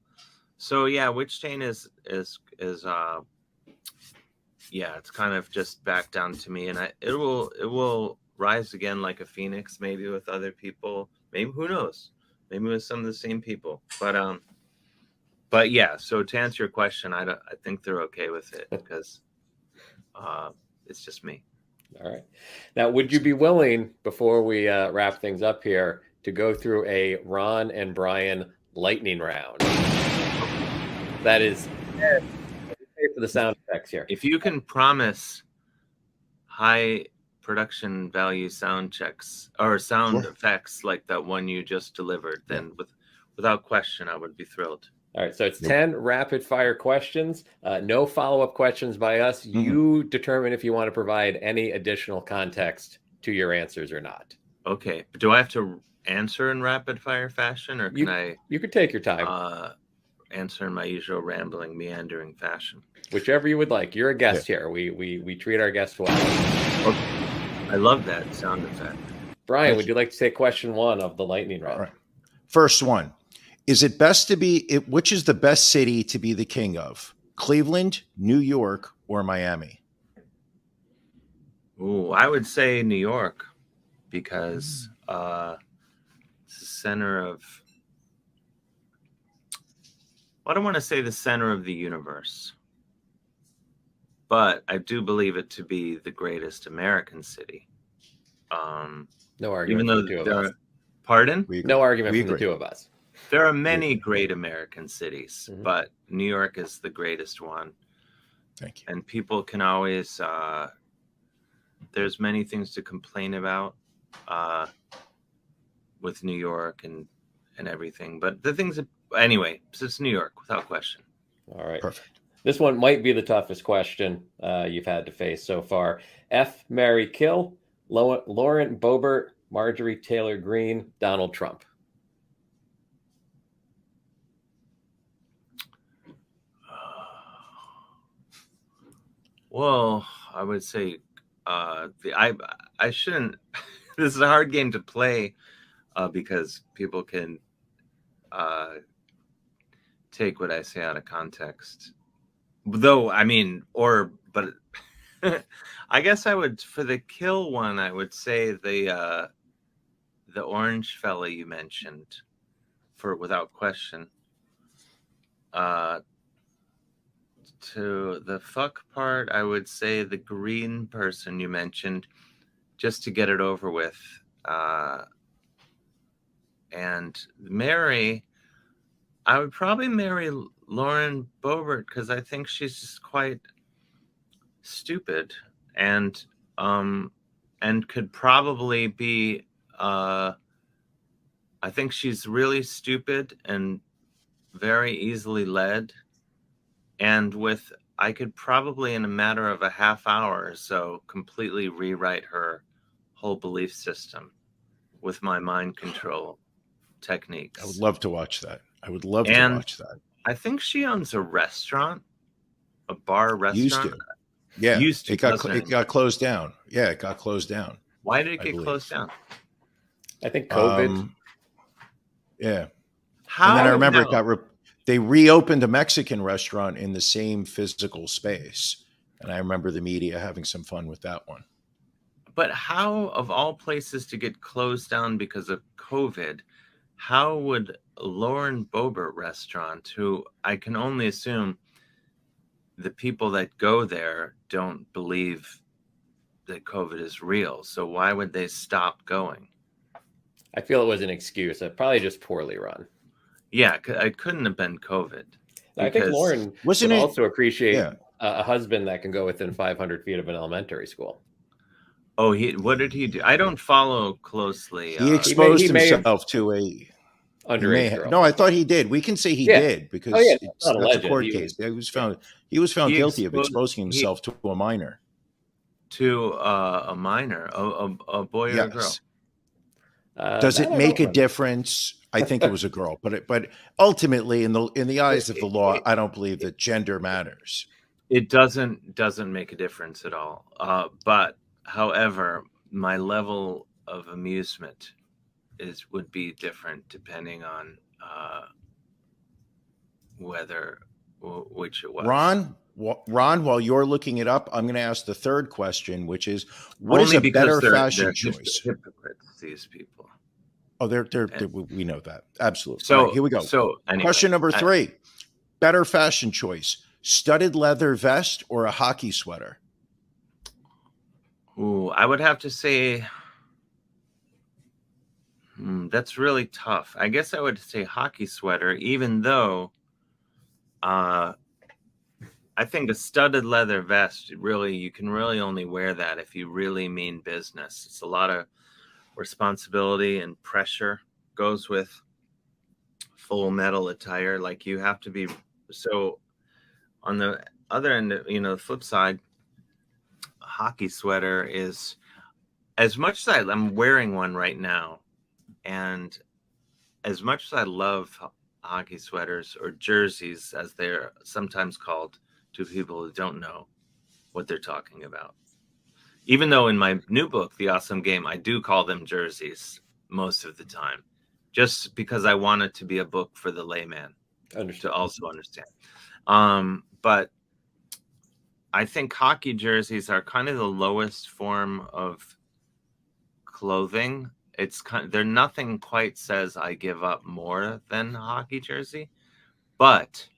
So yeah, Witch Taint is it's kind of just back down to me, and it will rise again like a phoenix, maybe with other people, maybe, who knows, maybe with some of the same people, but yeah. So to answer your question, I think they're okay with it because it's just me. All right. Now, would you be willing, before we wrap things up here, to go through a Ron and Brian lightning round? That is for the sound effects here. If you can promise high production value sound checks or sound effects like that one you just delivered, then without question, I would be thrilled. All right. So it's 10 rapid fire questions, no follow-up questions by us. Mm-hmm. You determine if you want to provide any additional context to your answers or not. Okay. Do I have to answer in rapid fire fashion, or can you could take your time. Answer in my usual rambling, meandering fashion? Whichever you would like. You're a guest here. We treat our guests well. Okay. I love that sound effect. Brian, would you like to take question 1 of the lightning round? All right. First one. Is it best to which is the best city to be the king of? Cleveland, New York, or Miami? Ooh, I would say New York, because it's the center of, I don't want to say the center of the universe, but I do believe it to be the greatest American city. No argument even though from the two of us. Pardon? No argument from the two of us. There are many great American cities, but New York is the greatest one. Thank you. And people can always, there's many things to complain about with New York and everything. But the things that, anyway, so it's New York without question. All right. Perfect. This one might be the toughest question you've had to face so far. F, marry, kill, Lauren Boebert, Marjorie Taylor Greene, Donald Trump. Well, I would say I shouldn't. This is a hard game to play because people can take what I say out of context. Though, I mean, but I guess I would, for the kill one, I would say the orange fella you mentioned, for without question. To the fuck part, I would say the green person you mentioned, just to get it over with. And marry, I would probably marry Lauren Boebert, because I think she's just quite stupid and could probably be I think she's really stupid and very easily led, and I could probably in a matter of a half hour or so completely rewrite her whole belief system with my mind control techniques. I would love to watch that. I would love to watch that. I think she owns a restaurant, a bar restaurant. Used to. Yeah. It got closed down. Yeah, it got closed down. Why did it get closed down? I think COVID. Yeah. How? And then I remember they reopened a Mexican restaurant in the same physical space. And I remember the media having some fun with that one. But how, of all places to get closed down because of COVID, how would Lauren Boebert restaurant, who I can only assume the people that go there don't believe that COVID is real. So why would they stop going? I feel it was an excuse. Probably just poorly run. Yeah, it couldn't have been COVID. I think Lauren would also appreciate a husband that can go within 500 feet of an elementary school. Oh, what did he do? I don't follow closely. He exposed himself to a underage girl. No, I thought he did. We can say he did because that's a court case. He was found guilty of exposing himself to a minor. To a minor, a boy or a girl? Does it make a difference? I think it was a girl, but ultimately, in the eyes of the law, I don't believe that gender matters. It doesn't make a difference at all. But however, my level of amusement would be different depending on which it was. Ron, while you're looking it up, I'm going to ask the third question, which is, what is a better fashion choice? Hypocrites, these people. Oh, we know that. Absolutely. So right, here we go. So anyway, question number 3, better fashion choice, studded leather vest or a hockey sweater? Ooh, I would have to say that's really tough. I guess I would say hockey sweater, even though I think a studded leather vest, you can really only wear that if you really mean business. It's a lot of responsibility and pressure goes with full metal attire. Like, you have to be. So on the other end, the flip side, a hockey sweater is, as much as I'm wearing one right now, and as much as I love hockey sweaters or jerseys, as they're sometimes called to people who don't know what they're talking about. Even though in my new book, The Awesome Game, I do call them jerseys most of the time, just because I want it to be a book for the layman to also understand. But I think hockey jerseys are kind of the lowest form of clothing. They're nothing quite says I give up more than a hockey jersey, but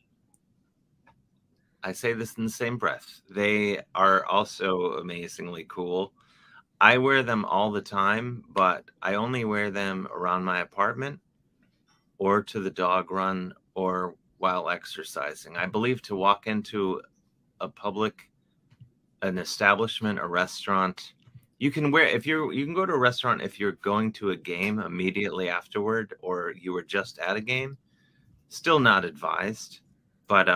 I say this in the same breath. They are also amazingly cool. I wear them all the time, but I only wear them around my apartment or to the dog run or while exercising. I believe to walk into an establishment, a restaurant, you can go to a restaurant if you're going to a game immediately afterward, or you were just at a game. Still not advised, but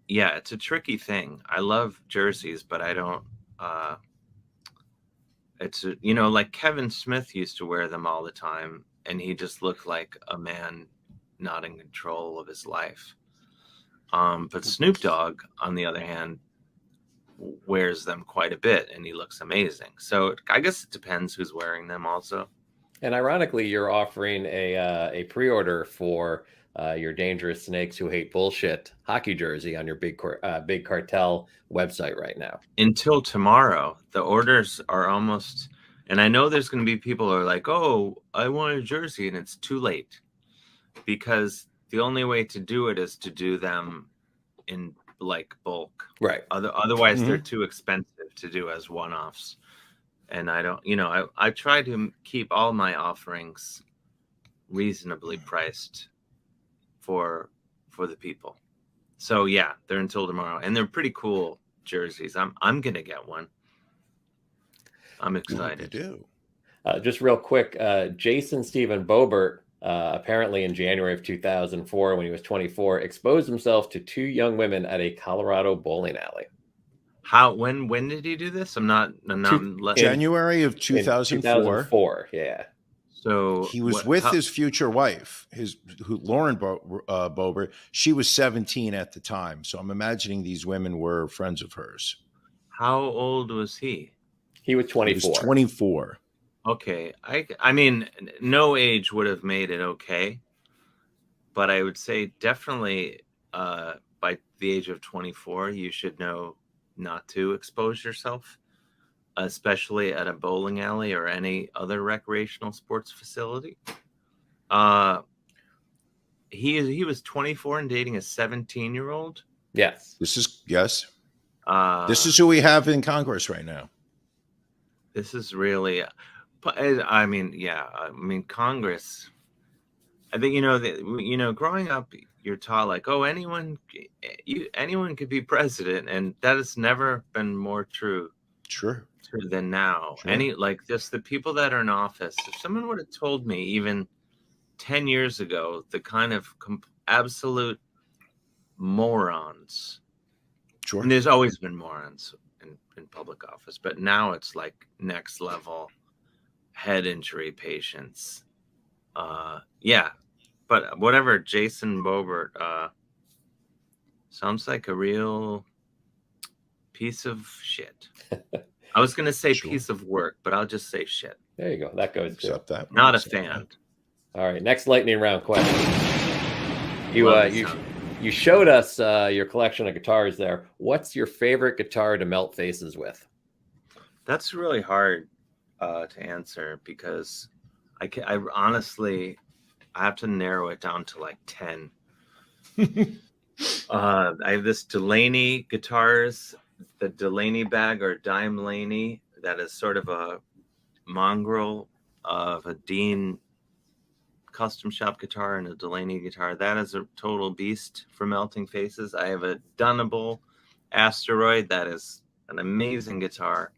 yeah, it's a tricky thing. I love jerseys, but I don't. Like Kevin Smith used to wear them all the time, and he just looked like a man not in control of his life. But Snoop Dogg, on the other hand, wears them quite a bit, and he looks amazing. So I guess it depends who's wearing them also. And ironically, you're offering a pre-order for your Dangerous Snakes Who Hate Bullshit hockey jersey on your Big Cartel website right now. Until tomorrow. The orders are almost, and I know there's going to be people who are like, oh, I want a jersey, and it's too late, because the only way to do it is to do them in like bulk. Right. Otherwise, they're too expensive to do as one-offs. And I don't, I try to keep all my offerings reasonably priced for the people. So yeah, they're until tomorrow, and they're pretty cool jerseys. I'm gonna get one. I'm excited. You do. Just real quick, Jason Stephen Boebert, apparently in January of 2004, when he was 24, exposed himself to 2 young women at a Colorado bowling alley. When did he do this? January of 2004. 2004, yeah. So he was his future wife, Lauren Boebert. She was 17 at the time, so I'm imagining these women were friends of hers. How old was he? He was 24. He was 24. Okay, I mean, no age would have made it okay, but I would say definitely by the age of 24, you should know not to expose yourself, especially at a bowling alley or any other recreational sports facility. He was 24 and dating a 17-year-old. Yes. This is who we have in Congress right now. This is really, I mean, Congress. I think growing up, you're taught like, oh, anyone could be president, and that has never been more true. Sure. Than now. Sure. Just the people that are in office. If someone would have told me even 10 years ago, the kind of absolute morons. Sure. And there's always been morons in public office, but now it's like next level head injury patients. Yeah. But whatever, Jason Boebert sounds like a real piece of shit. I was going to say piece of work, but I'll just say shit. There you go. That goes too. Not a fan. All right. Next lightning round question. You showed us your collection of guitars there. What's your favorite guitar to melt faces with? That's really hard to answer, because I honestly have to narrow it down to like 10. I have this Delaney guitars, the Delaney bag or Dime Laney, that is sort of a mongrel of a Dean custom shop guitar and a Delaney guitar. That is a total beast for melting faces. I have a Dunnable Asteroid. That is an amazing guitar.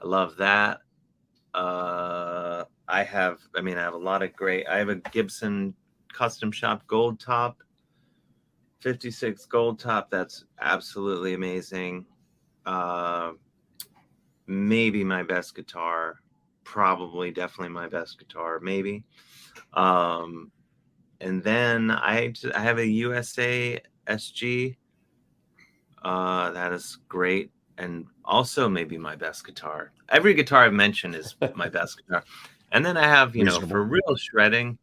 I love that. I have a lot of great. I have a Gibson custom shop Gold Top, 56 Gold Top. That's absolutely amazing. maybe my best guitar, probably definitely my best guitar, maybe. And then I have a USA SG. That is great. And also maybe my best guitar. Every guitar I've mentioned is my best guitar. And then I have, for real shredding,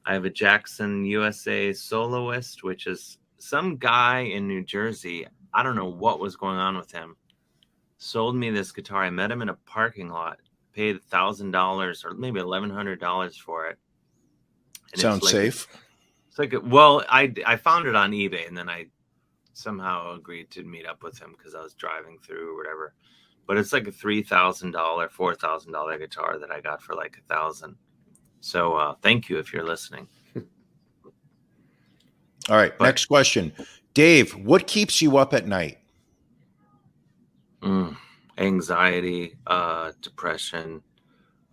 I have a Jackson USA Soloist, which is some guy in New Jersey. I don't know what was going on with him. Sold me this guitar. I met him in a parking lot, paid $1,000 or maybe $1,100 for it. And sounds safe. It's like, well, I found it on eBay, and then I somehow agreed to meet up with him because I was driving through or whatever. But it's like a $3,000, $4,000 guitar that I got for like $1,000. So thank you if you're listening. All right, next question. Dave, what keeps you up at night? Anxiety, depression,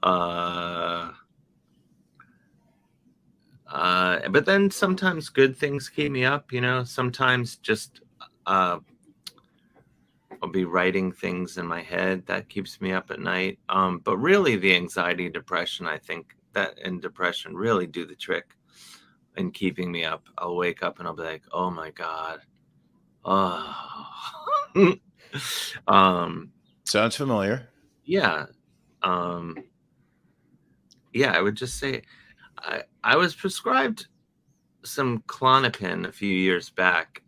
but then sometimes good things keep me up, sometimes just I'll be writing things in my head that keeps me up at night. But really the anxiety, depression, I think that and depression really do the trick in keeping me up. I'll wake up and I'll be like, oh my God. Oh. Sounds familiar. Yeah. Yeah, I would just say I was prescribed some Klonopin a few years back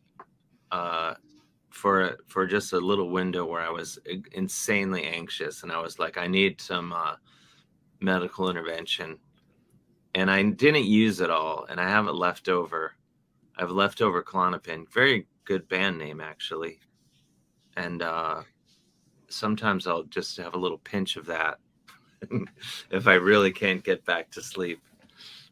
for just a little window where I was insanely anxious, and I was like, I need some medical intervention, and I didn't use it all, and I have it left over. I have leftover Klonopin, very good band name actually, and sometimes I'll just have a little pinch of that if I really can't get back to sleep,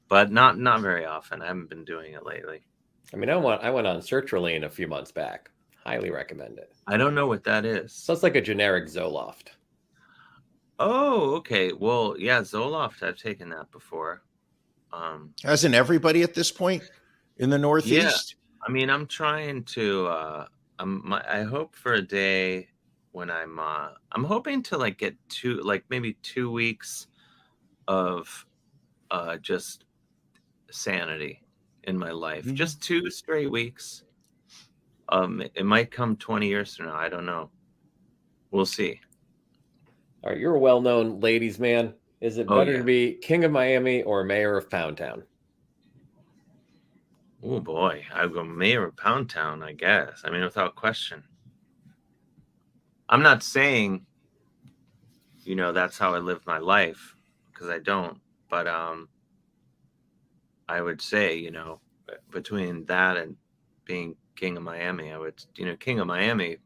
but not very often. I haven't been doing it lately. I mean, I went on sertraline a few months back. Highly recommend it. I don't know what that is. So it's like a generic Zoloft. Oh, okay. Well, yeah, Zoloft. I've taken that before. Hasn't everybody at this point in the Northeast? Yeah. I mean, I'm trying to. I hope for a day when I'm hoping to like get maybe 2 weeks of just sanity in my life. Mm-hmm. Just 2 straight weeks. It might come 20 years from now. I don't know. We'll see. All right, you're a well-known ladies' man. Is it better to be king of Miami or mayor of Pound Town? Oh boy, I'd go mayor of Pound Town, I guess. I mean, without question. I'm not saying, that's how I live my life, because I don't. But I would say, between that and being king of Miami, I would, king of Miami,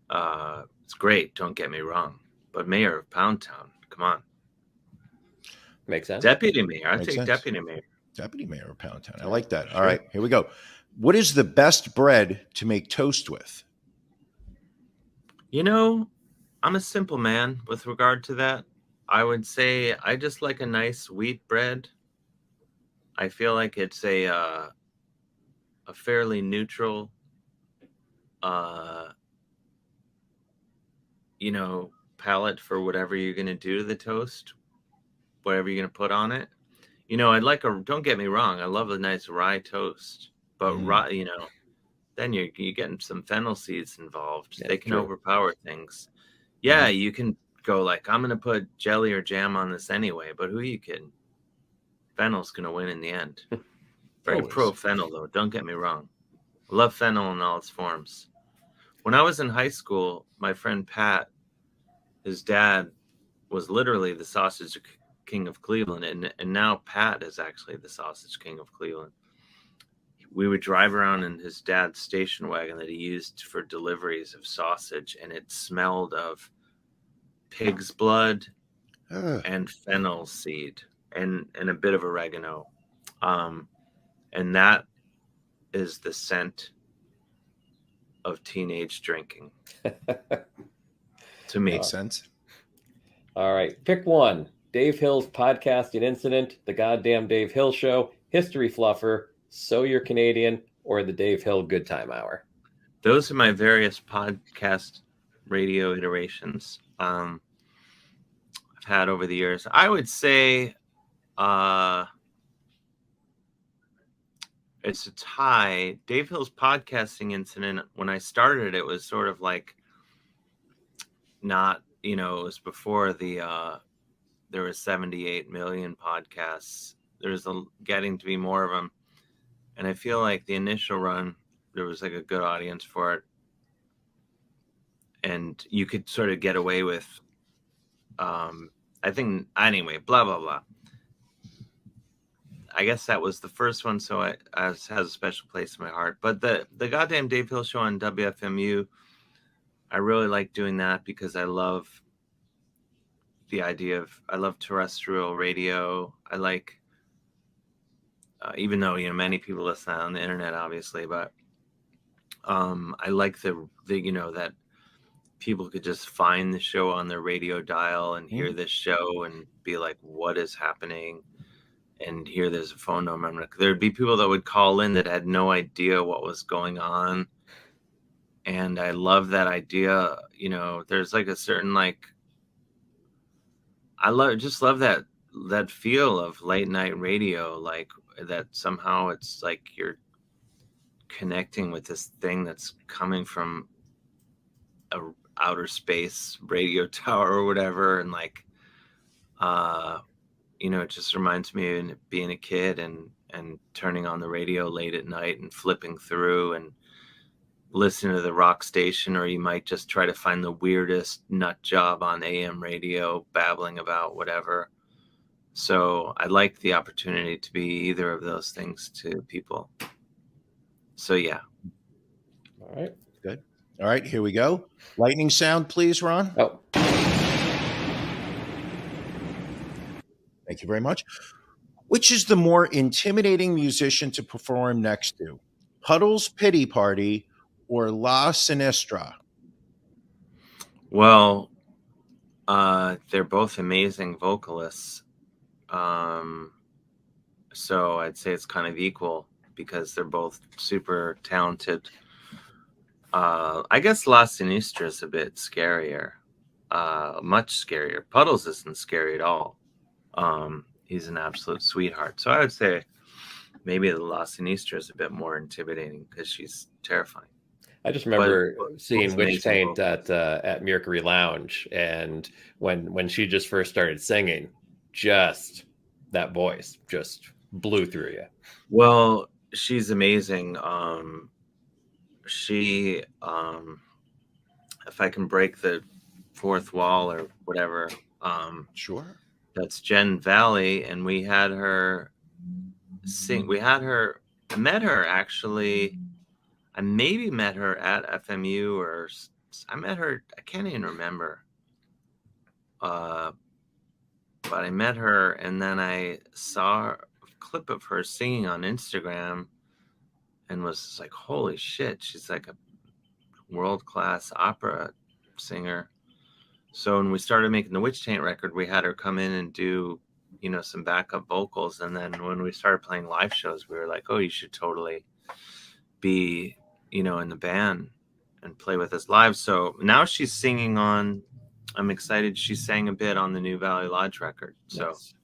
it's great, don't get me wrong. But mayor of Pound Town, come on. Makes sense. Deputy mayor. I'd take deputy mayor. Deputy mayor of Pound Town. I like that. Sure. All right, here we go. What is the best bread to make toast with? I'm a simple man with regard to that. I would say I just like a nice wheat bread. I feel like it's a fairly neutral, palette for whatever you're going to do to the toast, whatever you're going to put on it. Don't get me wrong, I love a nice rye toast, but rye, then you're getting some fennel seeds involved. Yeah, they can overpower things. Yeah, you can go like, I'm going to put jelly or jam on this anyway, but who are you kidding? Fennel's going to win in the end. Very pro fennel, though. Don't get me wrong. I love fennel in all its forms. When I was in high school, my friend Pat, his dad was literally the sausage king of Cleveland, and now Pat is actually the sausage king of Cleveland. We would drive around in his dad's station wagon that he used for deliveries of sausage, and it smelled of pig's blood and fennel seed and a bit of oregano. And that is the scent of teenage drinking. To me. Makes sense. All right. Pick one. Dave Hill's podcasting incident, The Goddamn Dave Hill Show, History Fluffer, So You're Canadian, or The Dave Hill Good Time Hour. Those are my various podcast radio iterations I've had over the years. I would say it's a tie. Dave Hill's podcasting incident, when I started, it was sort of like not, it was before there was 78 million podcasts. There's getting to be more of them. And I feel like the initial run, there was like a good audience for it. And you could sort of get away with, I think, anyway, blah, blah, blah. I guess that was the first one, so it has a special place in my heart. But the goddamn Dave Hill show on WFMU, I really like doing that because I love the idea of, I love terrestrial radio. I like, even though, many people listen on the internet, obviously, but I like the that people could just find the show on their radio dial and hear this show and be like, what is happening? And here there's a phone number. There'd be people that would call in that had no idea what was going on. And I love that idea. There's like a certain, like, I love that feel of late night radio, like that somehow it's like you're connecting with this thing that's coming from a outer space radio tower or whatever. And like, it just reminds me of being a kid and turning on the radio late at night and flipping through and listening to the rock station, or you might just try to find the weirdest nut job on AM radio babbling about whatever. So I like the opportunity to be either of those things to people. So yeah. All right. Good. All right, here we go. Lightning sound, please, Ron. Oh. Thank you very much. Which is the more intimidating musician to perform next to? Puddle's Pity Party or La Sinistra? Well, they're both amazing vocalists. So I'd say it's kind of equal because they're both super talented. I guess La Sinistra is a bit scarier, much scarier. Puddles isn't scary at all. He's an absolute sweetheart. So I would say maybe the La Sinistra is a bit more intimidating because she's terrifying. I just remember seeing Witch Taint at Mercury Lounge, and when she just first started singing, just that voice just blew through you. Well, she's amazing. She, if I can break the fourth wall or whatever, sure. That's Jen Valley, and we had her sing. I met her actually. I maybe met her at FMU, or I met her. I can't even remember. But I met her, and then I saw a clip of her singing on Instagram, and was like, "Holy shit!" She's like a world-class opera singer. So when we started making the Witch Taint record, we had her come in and do, some backup vocals. And then when we started playing live shows, we were like, oh, you should totally be, in the band and play with us live. So now she's singing on, I'm excited. She sang a bit on the new Valley Lodge record. So, nice.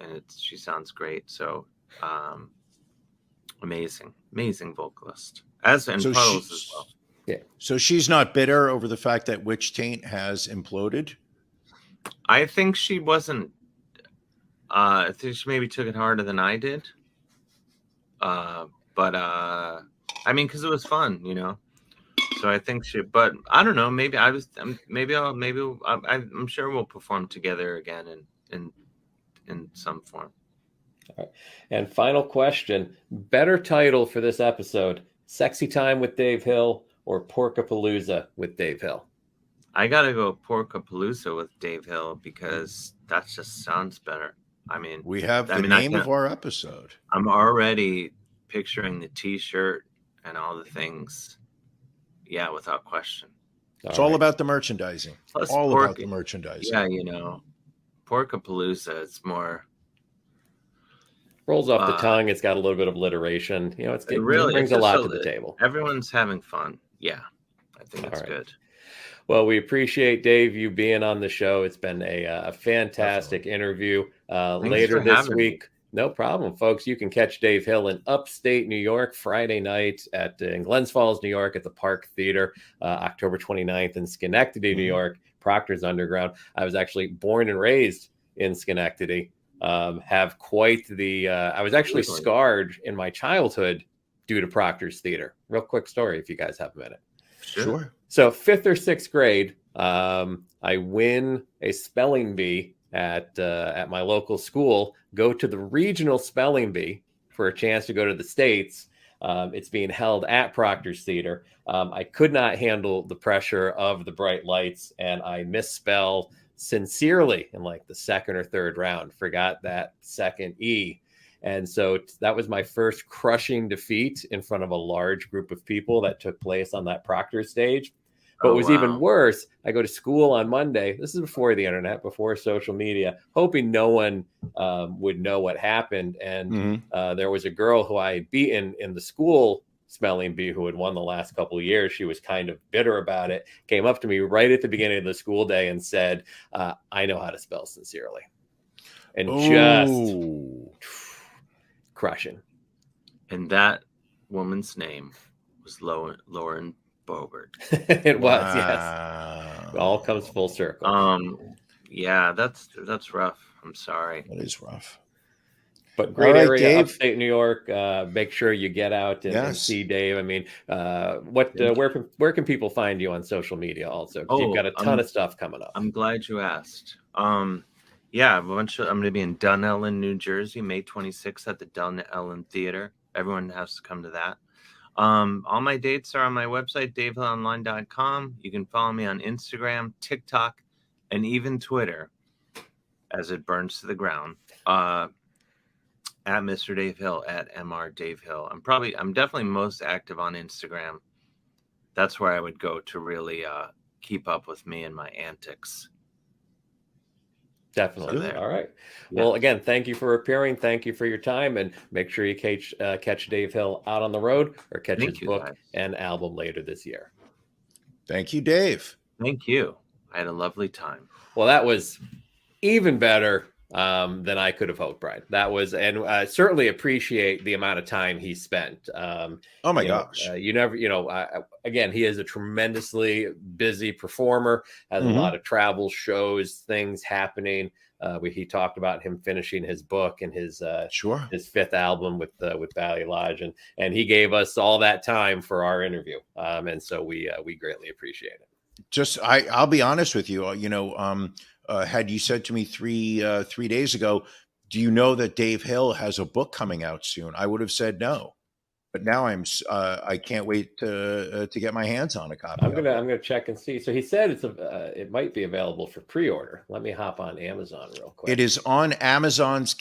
And she sounds great. So, amazing vocalist. And Puddles as well. Yeah. So she's not bitter over the fact that Witch Taint has imploded? I think she wasn't. I think she maybe took it harder than I did. But I mean, because it was fun, So I think but I don't know. Maybe I'm sure we'll perform together again in some form. All right. And final question: better title for this episode, "Sexy Time with Dave Hill" or "Porkapalooza with Dave Hill"? I gotta go Porkapalooza with Dave Hill because that just sounds better. I mean, we have the name of our episode. I'm already picturing the T-shirt and all the things. Yeah, without question. It's all about the merchandising. Plus about the merchandising. Yeah, Porkapalooza. It's more rolls off the tongue. It's got a little bit of alliteration. It really brings a lot to the table. Everyone's having fun. Yeah, I think that's good. Well, we appreciate, Dave, you being on the show. It's been a fantastic interview. Later this week. No problem, folks. You can catch Dave Hill in upstate New York Friday night in Glens Falls, New York at the Park Theater, October 29th in Schenectady, New York, Proctor's Underground. I was actually born and raised in Schenectady. Have quite the I was actually scarred in my childhood due to Proctor's Theater. Real quick story if you guys have a minute. Sure. So 5th or 6th grade, I win a spelling bee at my local school, go to the regional spelling bee for a chance to go to the States. It's being held at Proctor's Theater. I could not handle the pressure of the bright lights, and I misspell sincerely in like the 2nd or 3rd round, forgot that second E. And so that was my first crushing defeat in front of a large group of people that took place on that Proctor stage. But what was even worse, I go to school on Monday. This is before the internet, before social media, hoping no one would know what happened. And there was a girl who I had beaten in the school spelling bee who had won the last couple of years. She was kind of bitter about it, came up to me right at the beginning of the school day and said, I know how to spell sincerely. And just crushing. And that woman's name was Lauren Boebert. It was, yes. It all comes full circle. Yeah, that's rough. I'm sorry. That is rough. But great area, Dave. Upstate New York. Make sure you get out and see Dave. I mean, where can people find you on social media also? Because you've got a ton of stuff coming up. I'm glad you asked. Yeah, I'm going to be in Dunellen, New Jersey, May 26th at the Dunellen Theater. Everyone has to come to that. All my dates are on my website, davehillonline.com. You can follow me on Instagram, TikTok, and even Twitter as it burns to the ground. At Mr. Dave Hill, at Mr. Dave Hill. I'm definitely most active on Instagram. That's where I would go to really keep up with me and my antics. Definitely. All right. Yeah. Well, again, thank you for appearing. Thank you for your time, and make sure you catch Dave Hill out on the road or catch his book and album later this year. Thank you, Dave. Thank you. I had a lovely time. Well, that was even better than I could have hoped, Brian. That was, and I certainly appreciate the amount of time he spent. Oh my gosh. Again, he is a tremendously busy performer, has a lot of travel shows, things happening. He talked about him finishing his book and his 5th album with Valley Lodge, and he gave us all that time for our interview. And so we greatly appreciate it. I'll be honest with you, had you said to me 3 days ago, do you know that Dave Hill has a book coming out soon? I would have said no, but now I can't wait to get my hands on a copy. I'm gonna check and see. So he said it might be available for pre-order. Let me hop on Amazon real quick. It is on Amazon's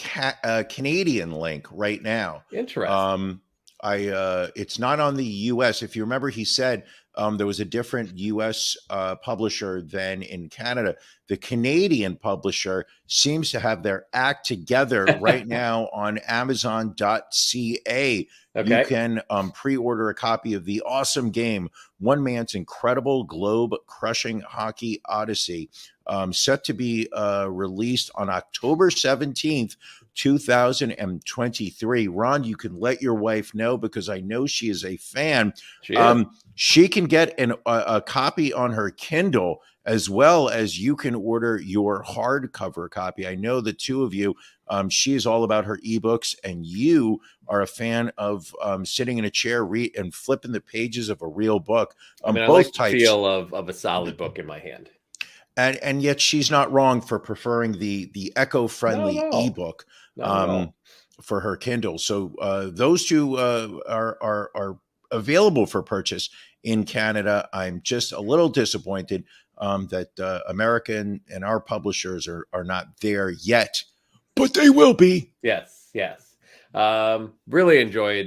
Canadian link right now. Interesting. It's not on the US. If you remember, he said there was a different US publisher than in Canada. The Canadian publisher seems to have their act together right now on Amazon.ca. Okay. You can pre-order a copy of the awesome game, One Man's Incredible Globe-Crushing Hockey Odyssey, set to be released on October 17th, 2023. Ron, you can let your wife know because I know she is a fan. She can get a copy on her Kindle, as well as you can order your hardcover copy. I know the two of you, she is all about her ebooks, and you are a fan of sitting in a chair and flipping the pages of a real book. I like the feel of a solid book in my hand. And yet she's not wrong for preferring the eco-friendly ebook for her Kindle. So those two are available for purchase in Canada. I'm just a little disappointed that American and our publishers are not there yet, but they will be. Yes. Really enjoyed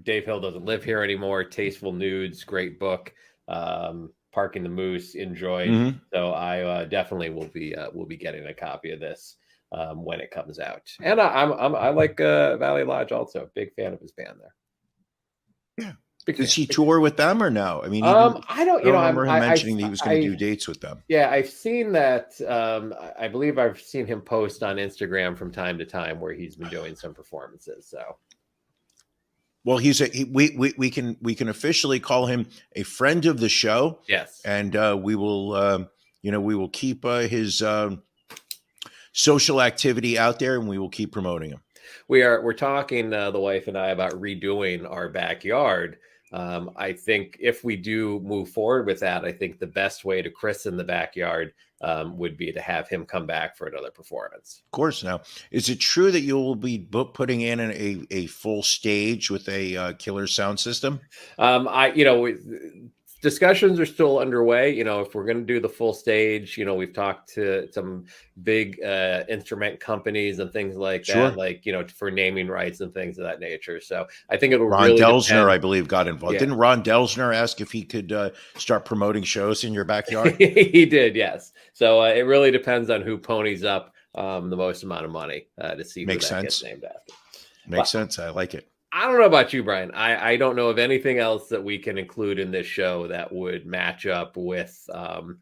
Dave Hill Doesn't Live Here Anymore. Tasteful Nudes, great book. Parking the Moose, enjoyed. So I definitely will be getting a copy of this when it comes out. And I like Valley Lodge also. Big fan of his band there. Yeah. Does he tour with them or no? I mean, I don't. You know, remember him mentioning that he was going to do dates with them. Yeah, I've seen that. I believe I've seen him post on Instagram from time to time where he's been doing some performances. So, well, we can officially call him a friend of the show. Yes, and we will keep his social activity out there, and we will keep promoting him. We're talking, the wife and I, about redoing our backyard. I think if we do move forward with that, I think the best way to christen the backyard would be to have him come back for another performance. Of course. Now, is it true that you will be putting in a full stage with a killer sound system? Discussions are still underway. You know, if we're going to do the full stage, you know, we've talked to some big instrument companies and things like that, like, you know, for naming rights and things of that nature. So I think it'll Ron really Delsner, depend. I believe, got involved. Yeah. Didn't Ron Delsner ask if he could start promoting shows in your backyard? He did, yes. So it really depends on who ponies up the most amount of money to see who that gets named after. Makes sense. I like it. I don't know about you, Brian. I don't know of anything else that we can include in this show that would match up with the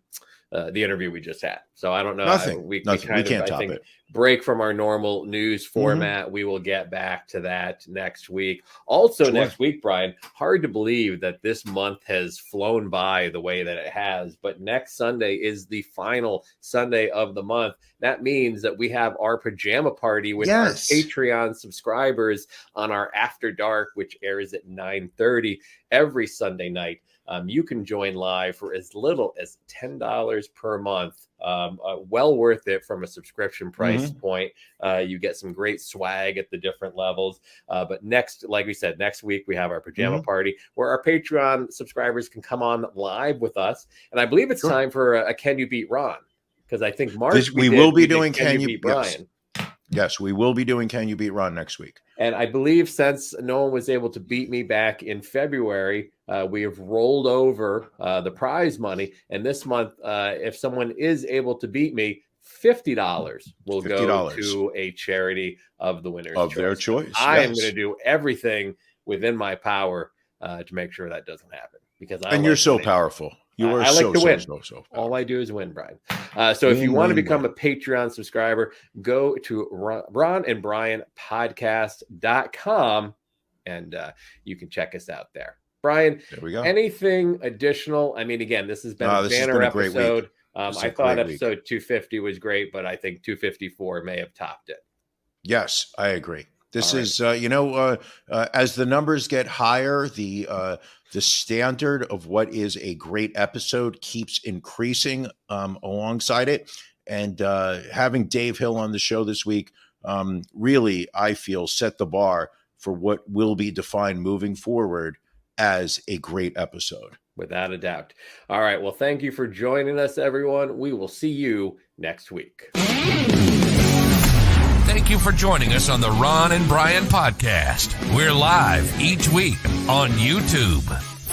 interview we just had. So I don't know. Nothing. We can't top it. Break from our normal news format. Mm-hmm. We will get back to that next week. Also next week, Brian, hard to believe that this month has flown by the way that it has, but next Sunday is the final Sunday of the month. That means that we have our pajama party with our Patreon subscribers on our After Dark, which airs at 9:30 every Sunday night. You can join live for as little as $10 per month. Well worth it from a subscription price point. You get some great swag at the different levels. But like we said, next week we have our pajama party where our Patreon subscribers can come on live with us. And I believe it's time for a Can You Beat Ron? Because I think March we will be doing Can You Beat Brian. Yes, we will be doing Can You Beat Ron next week. And I believe since no one was able to beat me back in February, we have rolled over the prize money. And this month, if someone is able to beat me, $50 will go to a charity of the winner's choice. Their choice. I am going to do everything within my power to make sure that doesn't happen. Because you're so powerful. You are I like to win. So all I do is win, Brian. So if you want to become a Patreon subscriber, go to RonandBrianPodcast.com and you can check us out there. Brian, there we go. Anything additional? I mean, again, this has been a banner episode. I thought episode 250 was great, but I think 254 may have topped it. Yes, I agree. This is, as the numbers get higher, the standard of what is a great episode keeps increasing alongside it. And having Dave Hill on the show this week really, I feel, set the bar for what will be defined moving forward as a great episode. Without a doubt. All right. Well, thank you for joining us, everyone. We will see you next week. Thank you for joining us on the Ron and Brian podcast. We're live each week on YouTube,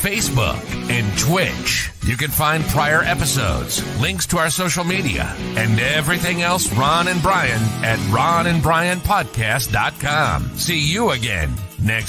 Facebook, and Twitch. You can find prior episodes, links to our social media, and everything else Ron and Brian at ronandbrianpodcast.com. See you again